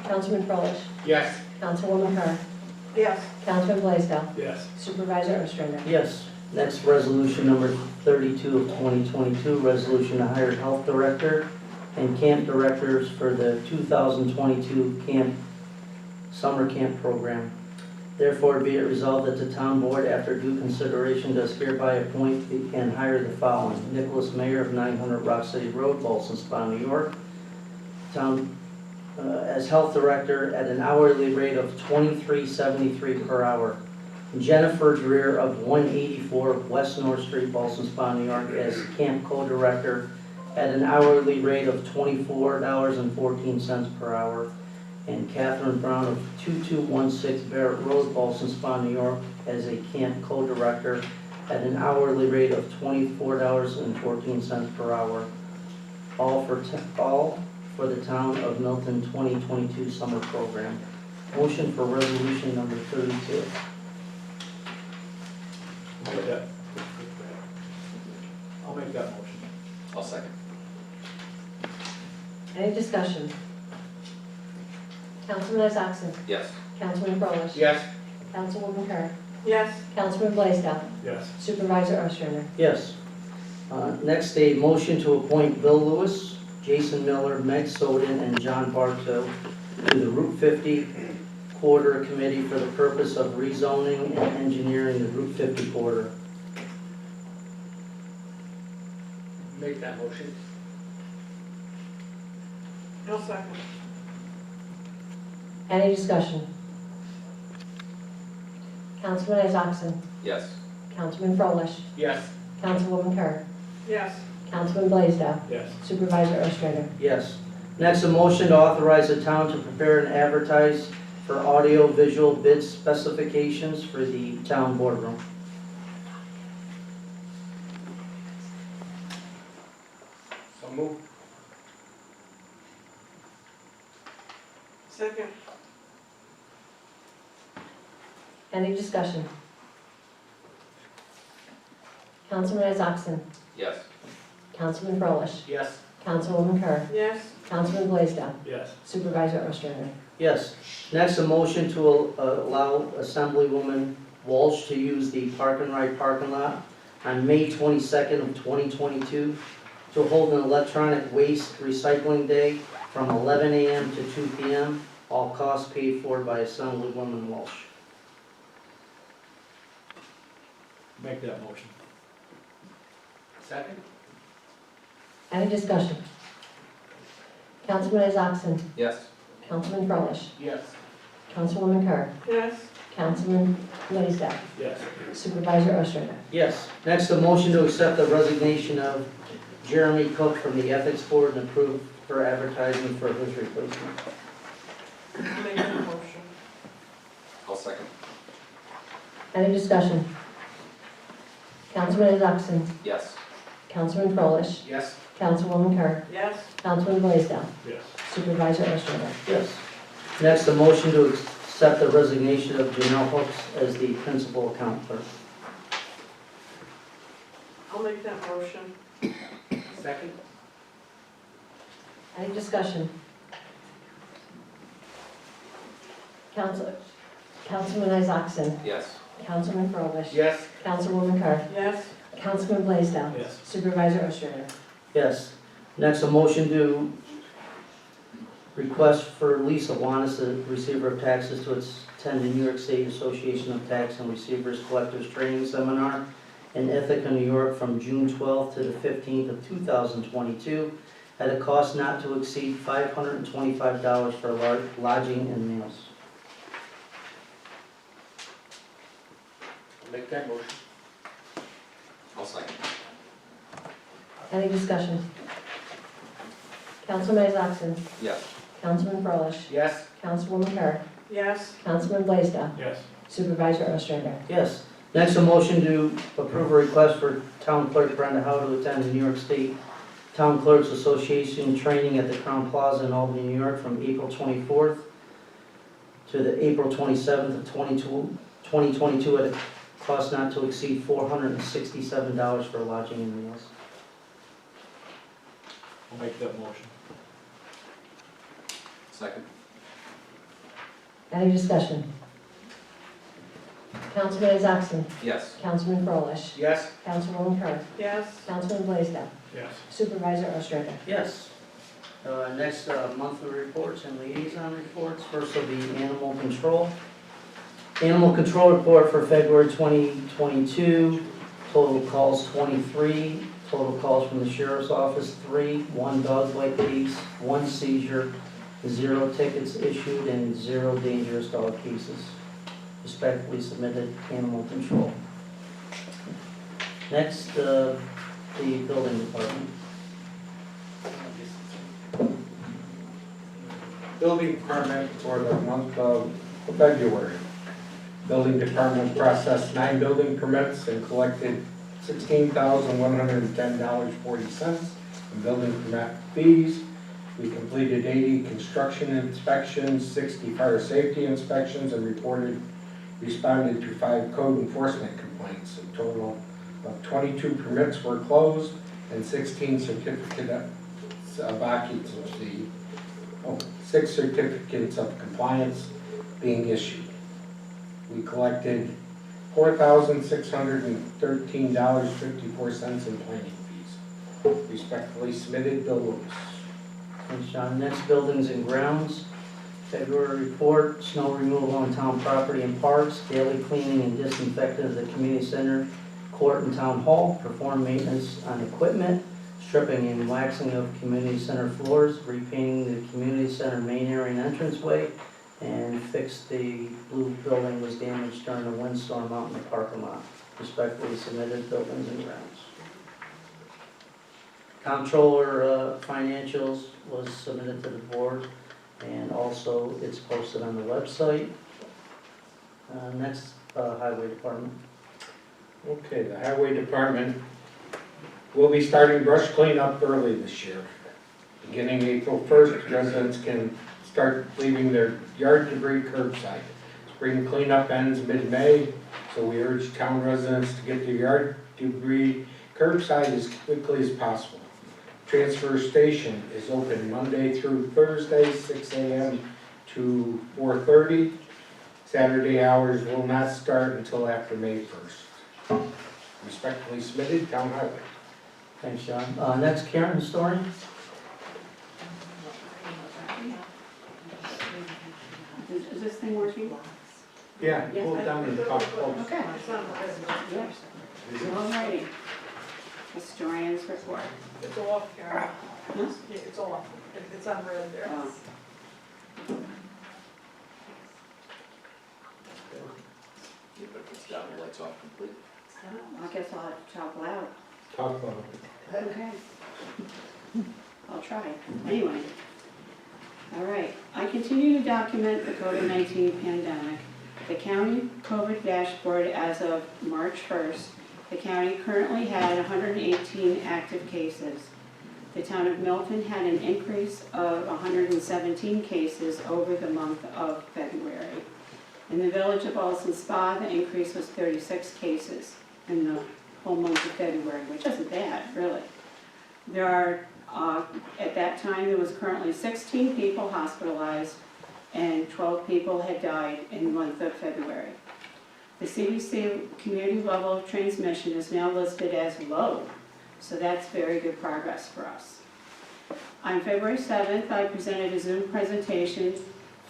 Councilman Froelich. Yes. Councilwoman Kerr. Yes, Councilman Blaisdell. Yes. Supervisor Ostrander. Yes. Next, resolution number 32 of 2022, resolution to hire health director and camp directors for the 2022 summer camp program. Therefore, be it resolved that the town board, after due consideration, does hereby appoint and hire the following: Nicholas Mayer of 900 Rock City Road, Paulson Spa, New York, town as health director at an hourly rate of $23.73 per hour. Jennifer Dreer of 184 West North Street, Paulson Spa, New York, as camp co-director at an hourly rate of $24.14 per hour. And Catherine Brown of 2216 Barrett Road, Paulson Spa, New York, as a camp co-director at an hourly rate of $24.14 per hour. All for the town of Milton 2022 summer program. Motion for resolution number 32. I'll make that motion. I'll second. Any discussion? Councilman Isakson? Yes. Councilman Frolich? Yes. Councilwoman Kerr? Yes. Councilman Blaisdell? Yes. Supervisor Ostrander? Yes. Next, a motion to appoint Bill Lewis, Jason Miller, Meg Soden, and John Bartow to the Route 50 Corridor Committee for the purpose of rezoning and engineering the Route 50 corridor. Make that motion. I'll second. Any discussion? Councilman Isakson? Yes. Councilman Frolich? Yes. Councilwoman Kerr? Yes. Councilman Blaisdell? Yes. Supervisor Ostrander? Yes. Next, a motion to authorize the town to prepare and advertise for audio-visual bid specifications for the town boardroom. So move. Second. Any discussion? Councilman Isakson? Yes. Councilman Frolich? Yes. Councilwoman Kerr? Yes. Councilman Blaisdell? Yes. Supervisor Ostrander? Yes. Next, a motion to allow Assemblywoman Walsh to use the Park and Ride parking lot on May 22nd of 2022 to hold an electronic waste recycling day from 11 a.m. to 2 p.m. All costs paid for by Assemblywoman Walsh. Make that motion. Second? Any discussion? Councilman Isakson? Yes. Councilman Frolich? Yes. Councilwoman Kerr? Yes. Councilman Blaisdell? Yes. Supervisor Ostrander? Yes. Next, a motion to accept the resignation of Jeremy Cook from the Ethics Board and approve for advertising for his replacement. Make the motion. I'll second. Any discussion? Councilman Isakson? Yes. Councilman Frolich? Yes. Councilwoman Kerr? Yes. Councilman Blaisdell? Yes. Supervisor Ostrander? Yes. Next, a motion to accept the resignation of Janelle Hooks as the principal account clerk. I'll make that motion. Second? Any discussion? Councilman Isakson? Yes. Councilman Frolich? Yes. Councilwoman Kerr? Yes. Councilman Blaisdell? Yes. Supervisor Ostrander? Yes. Next, a motion to request for Lease as the receiver of taxes to attend the New York State Association of Tax and Receivers Collectors Training Seminar in Ithaca, New York from June 12th to the 15th of 2022 at a cost not to exceed $525 for lodging and meals. Make that motion. I'll second. Any discussion? Councilman Isakson? Yes. Councilman Frolich? Yes. Councilwoman Kerr? Yes. Councilman Blaisdell? Yes. Supervisor Ostrander? Yes. Next, a motion to approve a request for Town Clerk Brenda Howe to attend the New York State Town Clerks Association training at the Crown Plaza in Albany, New York from April 24th to the April 27th of 2022 at a cost not to exceed $467 for lodging and meals. I'll make that motion. Second. Any discussion? Councilman Isakson? Yes. Councilman Frolich? Yes. Councilwoman Kerr? Yes. Councilman Blaisdell? Yes. Supervisor Ostrander? Yes. Next, monthly reports and liaison reports. First will be animal control. Animal control report for February 2022. Total calls 23. Total calls from the sheriff's office 3. 1 dog bite case, 1 seizure, 0 tickets issued, and 0 dangerous dog cases. Respectfully submitted, animal control. Next, the building department. Building department for the month of February. Building department processed 9 building permits and collected $16,110.40 in building permit fees. We completed 80 construction inspections, 60 fire safety inspections, and responded to 5 code enforcement complaints. A total of 22 permits were closed and 16 certificates of occupancy, 6 certificates of compliance being issued. We collected $4,613.54 in planning fees. Respectfully submitted, Bill Lewis. Thanks, John. Next, buildings and grounds. February report, snow removal on town property and parks, daily cleaning and disinfecting of the community center, court and town hall, perform maintenance on equipment, stripping and waxing of community center floors, repainting the community center main area and entranceway, and fix the blue building was damaged during a windstorm out in the parking lot. Respectfully submitted, buildings and grounds. Comptroller financials was submitted to the board, and also it's posted on the website. Next, highway department. Okay, the highway department will be starting brush cleanup early this year. Beginning April 1st, residents can start leaving their yard debris curbside. Spring cleanup ends mid-May, so we urge town residents to get their yard debris curbside as quickly as possible. Transfer station is open Monday through Thursday, 6 a.m. to 4:30. Saturday hours will not start until after May 1st. Respectfully submitted, Town Highway. Thanks, John. Next, Karen, historian. Is this thing working? Yeah, pull it down and talk close. Okay. Alrighty. Historian's report. It's off, Karen. Huh? It's off. It's on red there. Oh. Lights off completely. I guess I'll have to talk loud. Talk about it. Okay. I'll try. Anyway. All right. I continue to document the COVID-19 pandemic. The county COVID dashboard as of March 1st, the county currently had 118 active cases. The town of Milton had an increase of 117 cases over the month of February. In the village of Olson Spa, the increase was 36 cases in the whole month of February, which isn't bad, really. There are, at that time, there was currently 16 people hospitalized and 12 people had died in the month of February. The CDC community level of transmission is now listed as low, so that's very good progress for us. On February 7th, I presented a Zoom presentation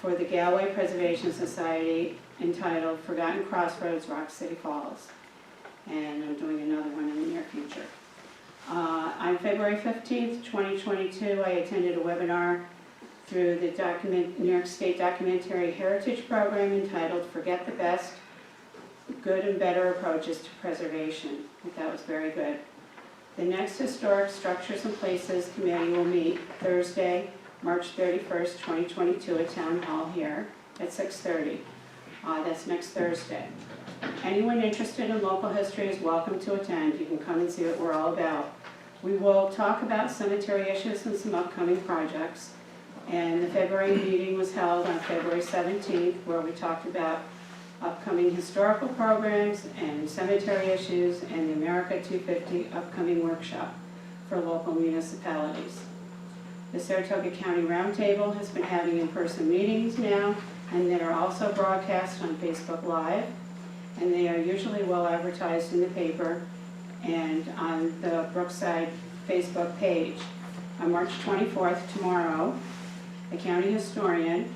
for the Galway Preservation Society entitled Forgotten Crossroads, Rock City Falls. And I'm doing another one in the near future. On February 15th, 2022, I attended a webinar through the New York State Documentary Heritage Program entitled Forget the Best, Good and Better Approaches to Preservation. I think that was very good. The next Historic Structures and Places Committee will meet Thursday, March 31st, 2022 at Town Hall here at 6:30. That's next Thursday. Anyone interested in local history is welcome to attend. You can come and see what we're all about. We will talk about cemetery issues and some upcoming projects. And the February meeting was held on February 17th, where we talked about upcoming historical programs and cemetery issues and the America 250 upcoming workshop for local municipalities. The Saratoga County Roundtable has been having in-person meetings now, and that are also broadcast on Facebook Live, and they are usually well advertised in the paper and on the Brookside Facebook page. On March 24th, tomorrow, the county historian,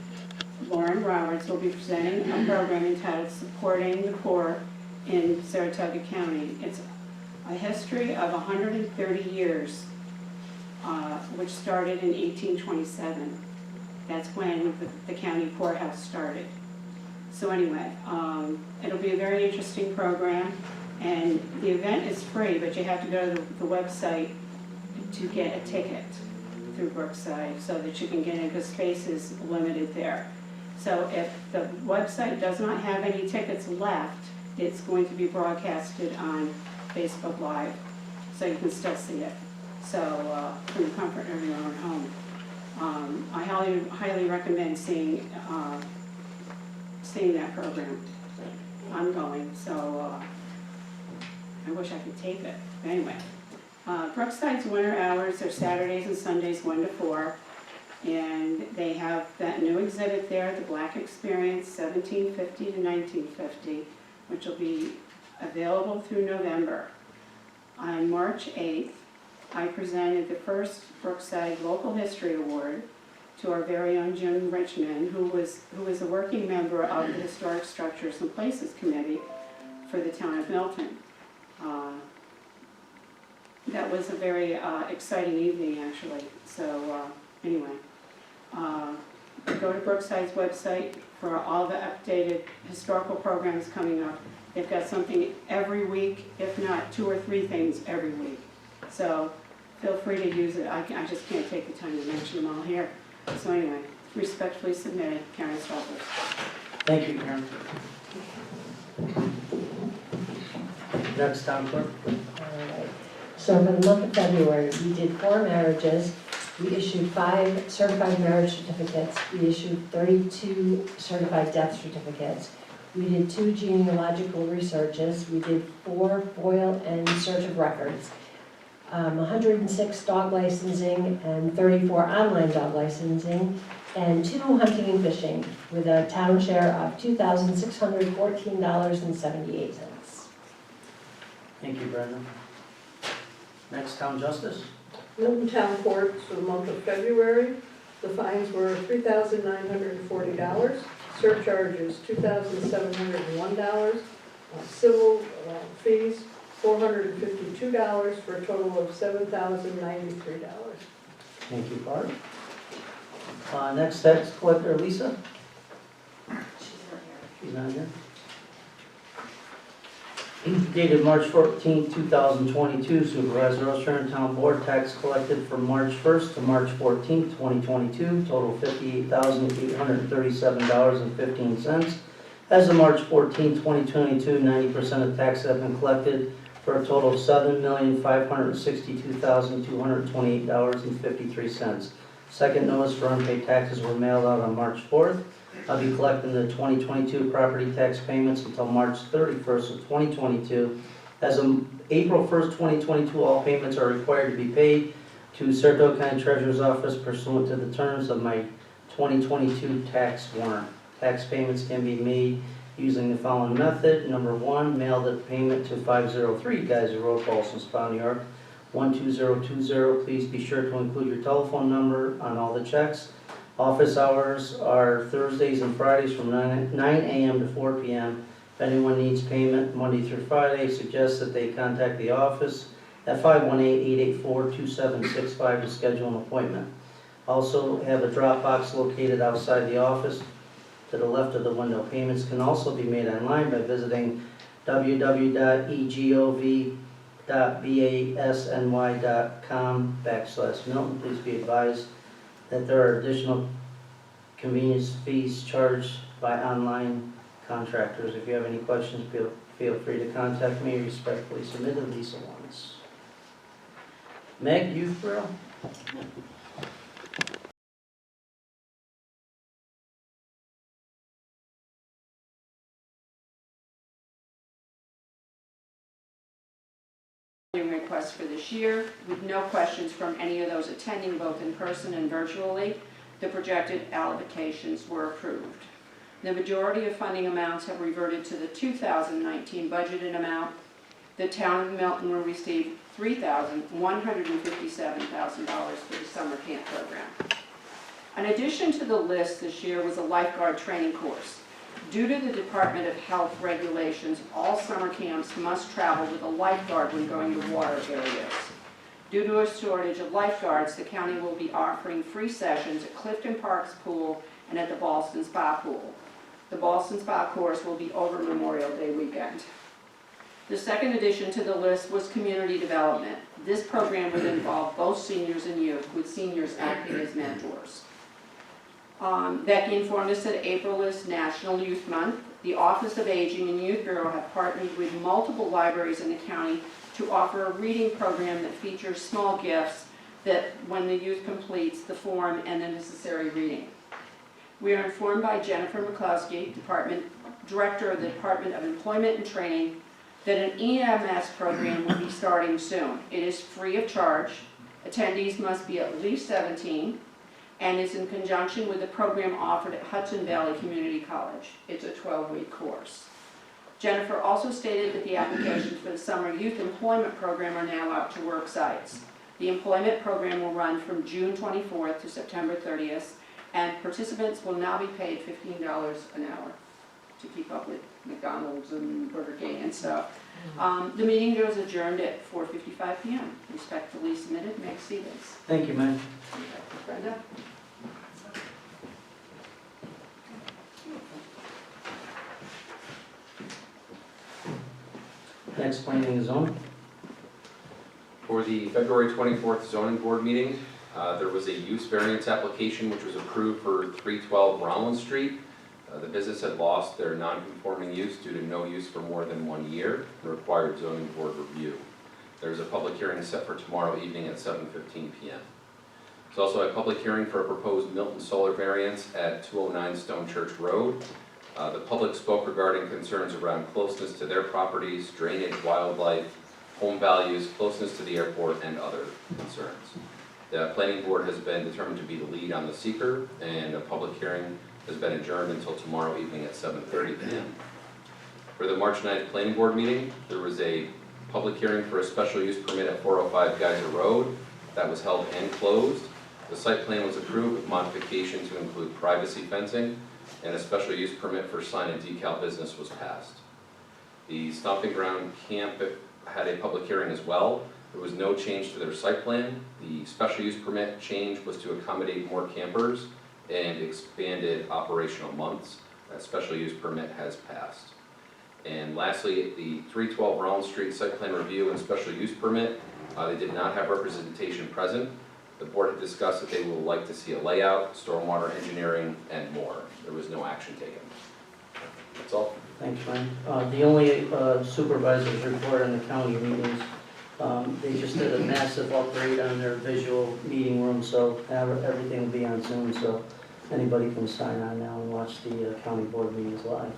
Lauren Roberts, will be presenting a program entitled Supporting the Poor in Saratoga County. It's a history of 130 years, which started in 1827. That's when the county poorhouse started. So anyway, it'll be a very interesting program, and the event is free, but you have to go to the website to get a ticket through Brookside so that you can get in, because space is limited there. So if the website does not have any tickets left, it's going to be broadcasted on Facebook Live, so you can still see it. So from the comfort of your own home. I highly recommend seeing that program. I'm going, so I wish I could tape it. Anyway, Brookside's winter hours are Saturdays and Sundays 1 to 4. And they have that new exhibit there, the Black Experience, 1750 to 1950, which will be available through November. On March 8th, I presented the first Brookside Local History Award to our very own Jim Richmond, who was a working member of the Historic Structures and Places Committee for the town of Milton. That was a very exciting evening, actually. So anyway, go to Brookside's website for all the updated historical programs coming up. They've got something every week, if not 2 or 3 things every week. So feel free to use it. I just can't take the time to mention them all here. So anyway, respectfully submitted, Karen Stoffels. Thank you, Karen. Next, town clerk. Alright. So for the month of February, we did 4 marriages. We issued 5 certified marriage certificates. We issued 32 certified death certificates. We did 2 genealogical researches. We did 4 FOIL and search of records. 106 dog licensing and 34 online dog licensing, and 2 hunting and fishing with a town share of $2,614.78. Thank you, Brenda. Next, town justice. Milton Town Court for the month of February, the fines were $3,940, surcharges $2,701, civil fees $452 for a total of $7,093. Thank you, Barb. Next, tax collector, Lisa. She's not here. Dated March 14, 2022, Supervisor Ostrander Town Board tax collected from March 1st to March 14, 2022, total $58,837.15. As of March 14, 2022, 90% of taxes have been collected for a total of $7,562,228.53. Second notice for unpaid taxes were mailed out on March 4th. I'll be collecting the 2022 property tax payments until March 31st of 2022. As of April 1st, 2022, all payments are required to be paid to Saratoga County Treasurer's Office pursuant to the terms of my 2022 tax warrant. Tax payments can be made using the following method. Number 1, mail the payment to 503 Geyser Road, Ballston Spa, New York, 12020. Please be sure to include your telephone number on all the checks. Office hours are Thursdays and Fridays from 9 a.m. to 4 p.m. If anyone needs payment Monday through Friday, suggest that they contact the office at 518-884-2765 to schedule an appointment. Also have a drop box located outside the office to the left of the window. Payments can also be made online by visiting www.egov.basny.com/Milton. Please be advised that there are additional convenience fees charged by online contractors. If you have any questions, feel free to contact me. Respectfully submitted, Lisa Lawrence. Meg, Youth Bureau. Requests for this year, with no questions from any of those attending both in person and virtually. The projected allocations were approved. The majority of funding amounts have reverted to the 2019 budgeted amount. The town of Milton will receive $3,157,000 for the summer camp program. In addition to the list this year was a lifeguard training course. Due to the Department of Health regulations, all summer camps must travel with a lifeguard when going to water areas. Due to a shortage of lifeguards, the county will be offering free sessions at Clifton Park's pool and at the Ballston Spa pool. The Ballston Spa course will be over Memorial Day weekend. The second addition to the list was community development. This program would involve both seniors and youth, with seniors acting as mentors. Becky informed us that April is National Youth Month. The Office of Aging and Youth Bureau have partnered with multiple libraries in the county to offer a reading program that features small gifts that when the youth completes the form and the necessary reading. We are informed by Jennifer McCloskey, Director of the Department of Employment and Training, that an EMS program will be starting soon. It is free of charge. Attendees must be at least 17, and is in conjunction with the program offered at Hudson Valley Community College. It's a 12-week course. Jennifer also stated that the applications for the Summer Youth Employment Program are now out to work sites. The employment program will run from June 24th to September 30th, and participants will now be paid $15 an hour to keep up with McDonald's and Burger King and stuff. The meeting was adjourned at 4:55 p.m. Respectfully submitted, Meg Stevens. Thank you, Meg. Brenda? Next, planning and zoning. For the February 24th zoning board meeting, there was a use variance application which was approved for 312 Rollins Street. The business had lost their non-conforming use due to no use for more than 1 year and required zoning board review. There's a public hearing set for tomorrow evening at 7:15 p.m. There's also a public hearing for a proposed Milton solar variance at 209 Stone Church Road. The public spoke regarding concerns around closeness to their properties, drainage, wildlife, home values, closeness to the airport, and other concerns. The planning board has been determined to be the lead on the seeker, and a public hearing has been adjourned until tomorrow evening at 7:30 p.m. For the March 9th planning board meeting, there was a public hearing for a special use permit at 405 Geyser Road that was held and closed. The site plan was approved with modification to include privacy fencing, and a special use permit for sign and decal business was passed. The Stomping Ground Camp had a public hearing as well. There was no change to their site plan. The special use permit change was to accommodate more campers and expanded operational months. That special use permit has passed. And lastly, the 312 Rollins Street site plan review and special use permit, they did not have representation present. The board had discussed that they will like to see a layout, stormwater engineering, and more. There was no action taken. That's all. Thanks, Ryan. The only supervisor's report on the county meetings, they just did a massive upgrade on their visual meeting room, so everything will be on Zoom, so anybody can sign on now and watch the county board meetings live.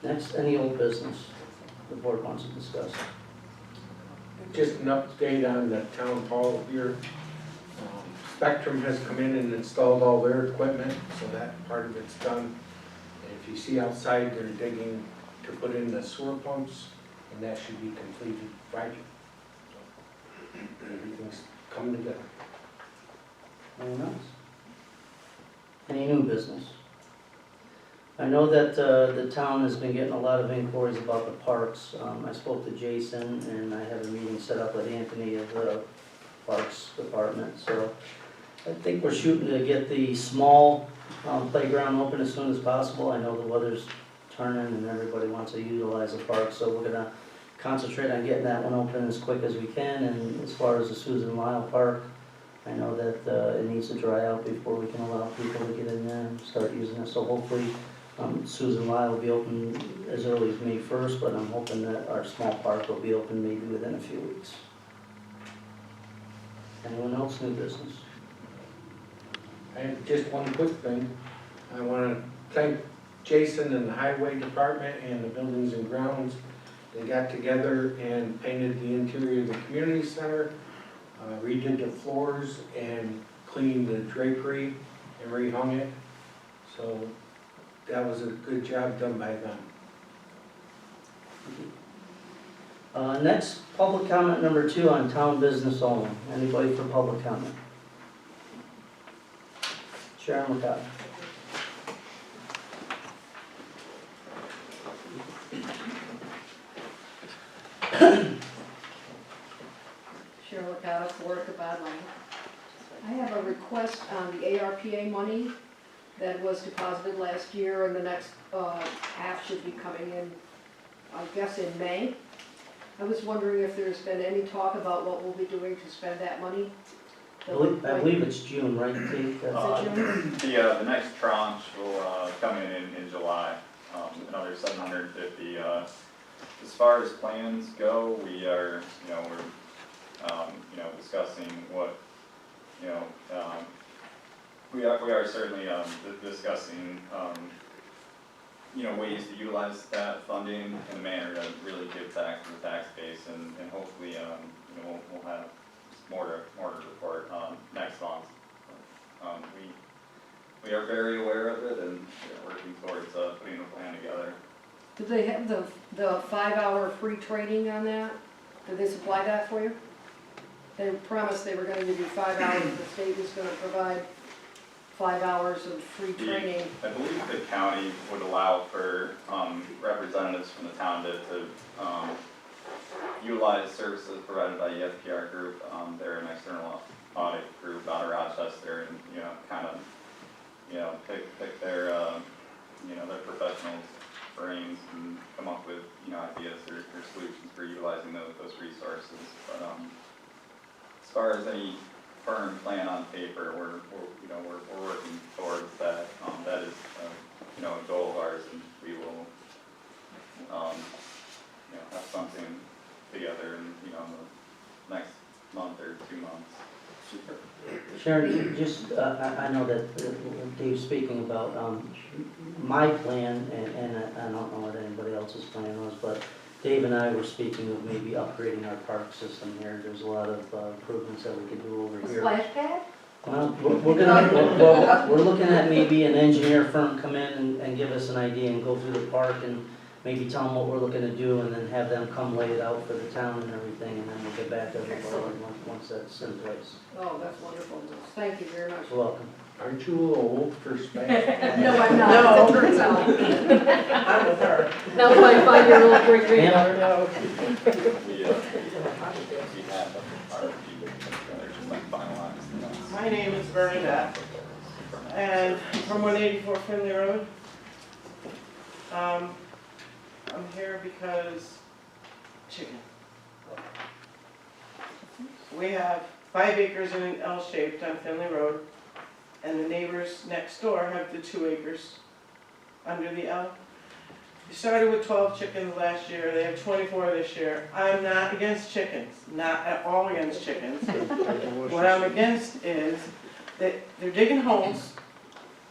Next, any old business the board wants to discuss? Just an update on the town hall here. Spectrum has come in and installed all their equipment, so that part of it's done. And if you see outside, they're digging to put in the sewer pumps, and that should be completed Friday. So everything's coming together. Anyone else? Any new business? I know that the town has been getting a lot of inquiries about the parks. I spoke to Jason, and I have a meeting set up with Anthony of the Parks Department. So I think we're shooting to get the small playground open as soon as possible. I know the weather's turning and everybody wants to utilize the park, so we're gonna concentrate on getting that one open as quick as we can. And as far as the Susan Lyle Park, I know that it needs to dry out before we can allow people to get in there and start using it. So hopefully Susan Lyle will be open as early as May 1st, but I'm hoping that our small park will be open maybe within a few weeks. Anyone else new business? I have just one quick thing. I want to thank Jason and the Highway Department and the Buildings and Grounds. They got together and painted the interior of the community center, redid the floors and cleaned the drapery and rehung it. So that was a good job done by them. Next, public comment number 2 on town business only. Anybody for public comment? Sharon McCott. Cheryl Licata, Board of Badline. I have a request on the ARPA money that was deposited last year, and the next half should be coming in, I guess, in May. I was wondering if there's been any talk about what we'll be doing to spend that money. I believe it's June, right, Kate? The next tranche will come in July, another 750. As far as plans go, we are, we're discussing what, we are certainly discussing, ways to utilize that funding in a manner to really give back to the tax base, and hopefully, we'll have more to report next month. We are very aware of it, and we're working towards putting a plan together. Do they have the 5-hour free training on that? Did they supply that for you? They promised they were gonna give you 5 hours, the state was gonna provide 5 hours of free training. I believe the county would allow for representatives from the town to utilize services provided by the FPR group. They're an external audit group out of Rochester, and pick their their professionals' brains and come up with ideas or solutions for utilizing those resources. But as far as any firm plan on paper, we're working towards that. That is a goal of ours, and we will have something together in the next month or 2 months. Sharon, just, I know that Dave's speaking about my plan, and I don't know what anybody else's plan was, but Dave and I were speaking of maybe upgrading our park system here. There's a lot of improvements that we could do over here. Splash pad? Well, we're looking at maybe an engineer firm come in and give us an idea and go through the park and maybe tell them what we're looking to do, and then have them come lay it out for the town and everything, and then we'll get back to everybody once that's in place. Oh, that's wonderful. Thank you very much. You're welcome. Aren't you a little old for splash? No, I'm not, No. as it turns out. I'm with her. That was my 5-year-old great granddaughter. No. We have our people together, just like finalized. My name is Bernadette, and from 184 Finley Road. I'm here because chicken. We have 5 acres in an L shaped on Finley Road, and the neighbors next door have the 2 acres under the L. We started with 12 chickens last year, they have 24 this year. I'm not against chickens, not at all against chickens. What I'm against is that they're digging holes.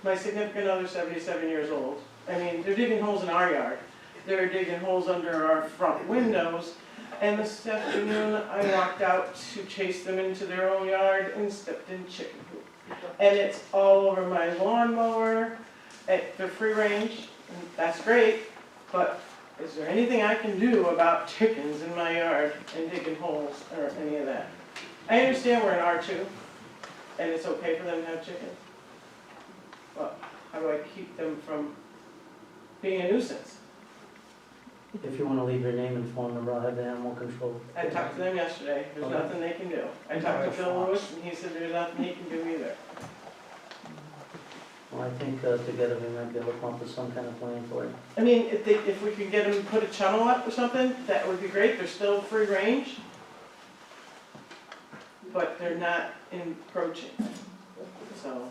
My significant other's 77 years old. I mean, they're digging holes in our yard. They're digging holes under our front windows. And this afternoon, I walked out to chase them into their own yard and stepped in chicken poop. And it's all over my lawnmower. They're free range, and that's great, but is there anything I can do about chickens in my yard and digging holes or any of that? I understand we're in R2, and it's okay for them to have chickens. But how do I keep them from being a nuisance? If you want to leave your name and phone number, I'll have the animal control. I talked to them yesterday, there's Okay. nothing they can do. I talked to Bill Lewis, and he said there's nothing he can do either. Well, I think together we might be able to come up with some kind of plan for it. I mean, if we could get them to put a channel up or something, that would be great, they're still free range. But they're not encroaching, so.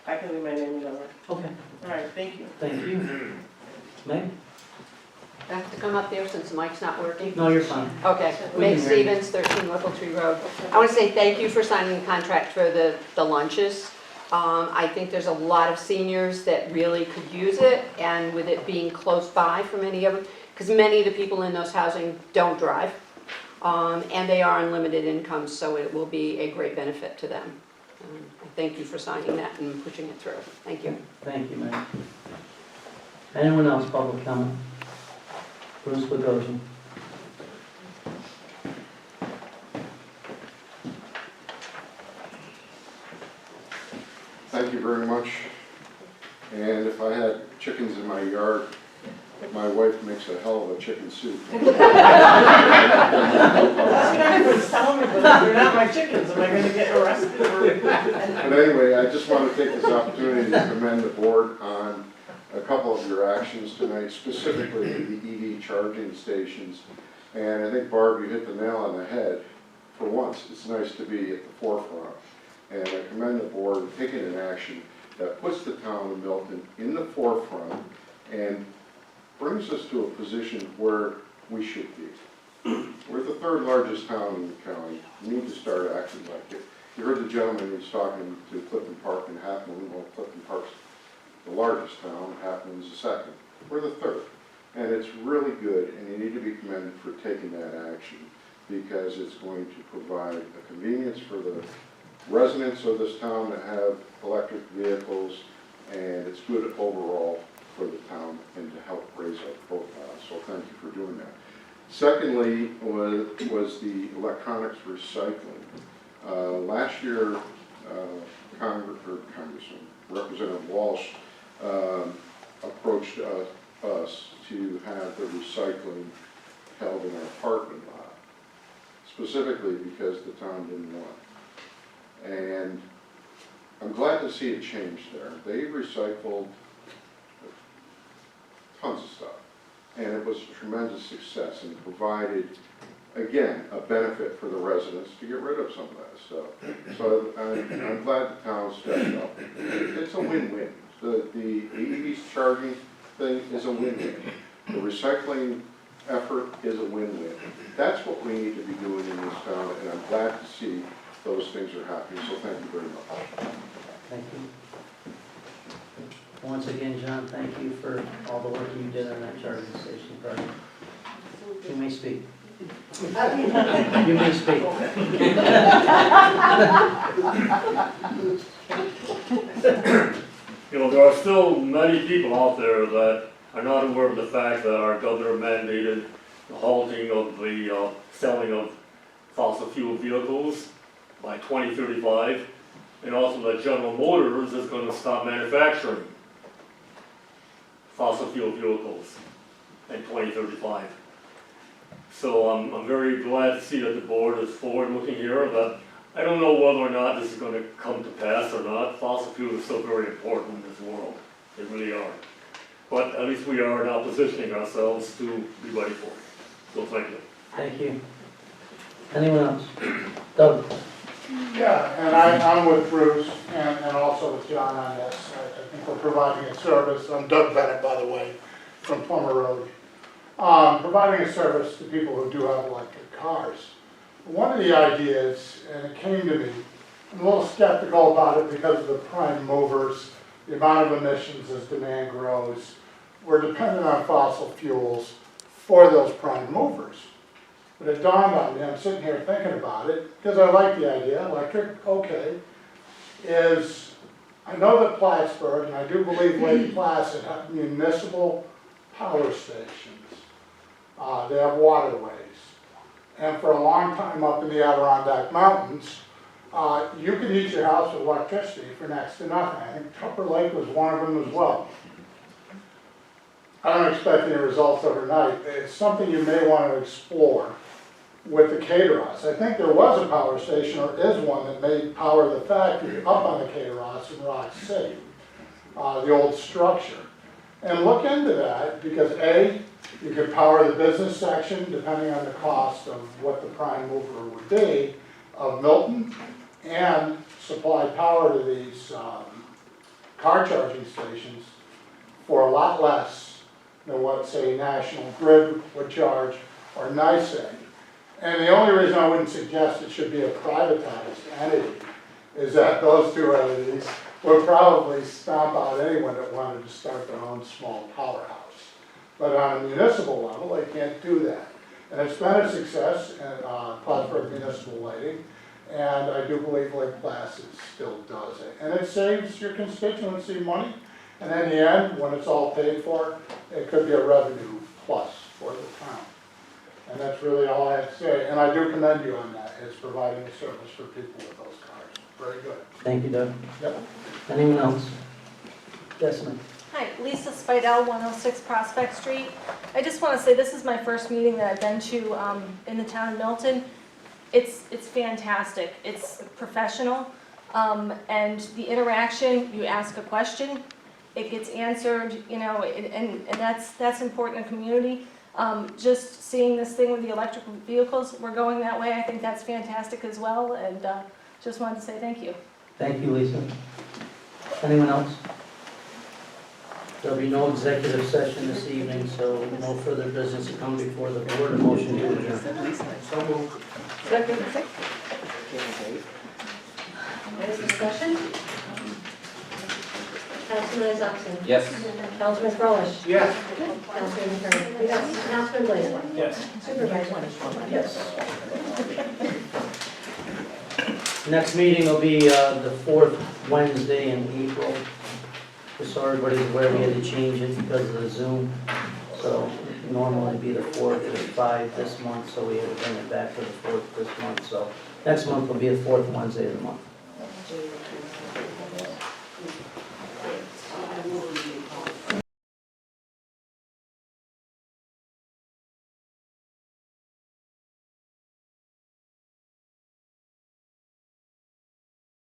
I can leave my name and number. Okay, All right, thank you. thank you. Meg? I have to come up there since the mic's not working? No, you're fine. Okay, We Meg can hear you. Stevens, 13 Whipple Tree Road. I want to say thank you for signing the contract for the lunches. I think there's a lot of seniors that really could use it, and with it being close by for many of them, because many of the people in those housing don't drive, and they are on limited incomes, so it will be a great benefit to them. Thank you for signing that and pushing it through. Thank you. Thank you, Meg. Anyone else, public comment? Bruce Bogosian. Thank you very much. And if I had chickens in my yard, my wife makes a hell of a chicken soup. That's what everyone's telling me, but if they're not my chickens, am I gonna get arrested? But anyway, I just want to take this opportunity to commend the board on a couple of your actions tonight, specifically the EV charging stations. And I think, Barb, you hit the nail on the head. For once, it's nice to be at the forefront. And I commend the board for taking an action that puts the town of Milton in the forefront and brings us to a position where we should be. We're the 3rd largest town in the county. We need to start acting like it. You heard the gentleman who was talking to Clifton Park and Hackman. Well, Clifton Park's the largest town, happens the second or the third. And it's really good, and you need to be commended for taking that action, because it's going to provide a convenience for the residents of this town that have electric vehicles, and it's good overall for the town and to help raise our profile. So thank you for doing that. Secondly was the electronics recycling. Last year, Congressman, Representative Walsh approached us to have the recycling held in our parking lot, specifically because the town didn't want it. And I'm glad to see it change there. They recycled tons of stuff, and it was a tremendous success and provided, again, a benefit for the residents to get rid of some of that stuff. So I'm glad the town stepped up. It's a win-win. The EV charging thing is a win-win. The recycling effort is a win-win. That's what we need to be doing in this town, and I'm glad to see those things are happening, so thank you very much. Thank you. Once again, John, thank you for all the work you did on that charging station project. You may speak. You may speak. You know, there are still many people out there that are not aware of the fact that our governor mandated the halting of the selling of fossil fuel vehicles by 2035, and also that General Motors is going to stop manufacturing fossil fuel vehicles in 2035. So I'm very glad to see that the board is forward-looking here. That I don't know whether or not this is going to come to pass or not. Fossil fuel is still very important in this world. They really are. But at least we are now positioning ourselves to be ready for it. So thank you. Thank you. Anyone else? Doug? Yeah, and I'm with Bruce and also with John on this. I think we're providing a service. I'm Doug Bennett, by the way, from Plummer Road. Providing a service to people who do have electric cars. One of the ideas, and it came to me, I'm a little skeptical about it because of the prime movers, the amount of emissions as demand grows. We're dependent on fossil fuels for those prime movers. But it dawned on me, I'm sitting here thinking about it, because I like the idea, electric, okay, is, I know that Plattsburgh, and I do believe Lake Placid, have municipal power stations. They have waterways. And for a long time up in the Adirondack Mountains, you could heat your house with electricity for next to nothing. I think Tupper Lake was one of them as well. I don't expect any results overnight. It's something you may want to explore with the Cateros. I think there was a power station, or is one, that may power the factory up on the Cateros in Rock City, the old structure. And look into that, because A, you could power the business section, depending on the cost of what the prime mover would be, of Milton, and supply power to these car charging stations for a lot less than what, say, National Grid would charge, or NYSEG. And the only reason I wouldn't suggest it should be a privatized entity is that those two entities would probably stomp out anyone that wanted to start their own small powerhouse. But on a municipal level, they can't do that. And it's been a success in Plattsburgh Municipal Lighting, and I do believe Lake Placid still does it. And it saves your constituency money, and in the end, when it's all paid for, it could be a revenue plus for the town. And that's really all I have to say. And I do commend you on that. It's providing a service for people with those cars. Very good. Thank you, Doug. Yep. Anyone else? Yes, ma'am. Hi, Lisa Spidell, 106 Prospect Street. I just want to say this is my first meeting that I've been to in the town of Milton. It's fantastic. It's professional, and the interaction. You ask a question, it gets answered. You know, and that's important in the community. Just seeing this thing with the electric vehicles, we're going that way. I think that's fantastic as well, and just wanted to say thank you. Thank you, Lisa. Anyone else? There'll be no executive session this evening, so no further business to come before the board. A motion to adjourn. So moved. Second. Any discussion? Councilman Thompson. Yes. Councilman Crowell. Yes. Councilman Kern. Yes. Councilman Blaze. Yes. Supervisor. Yes. Next meeting will be the fourth Wednesday in April. Just so everybody's aware, we had to change it because of the Zoom. So normally it'd be the fourth, it's 5 this month, so we had to bring it back to the fourth this month. So next month will be the fourth Wednesday of the month.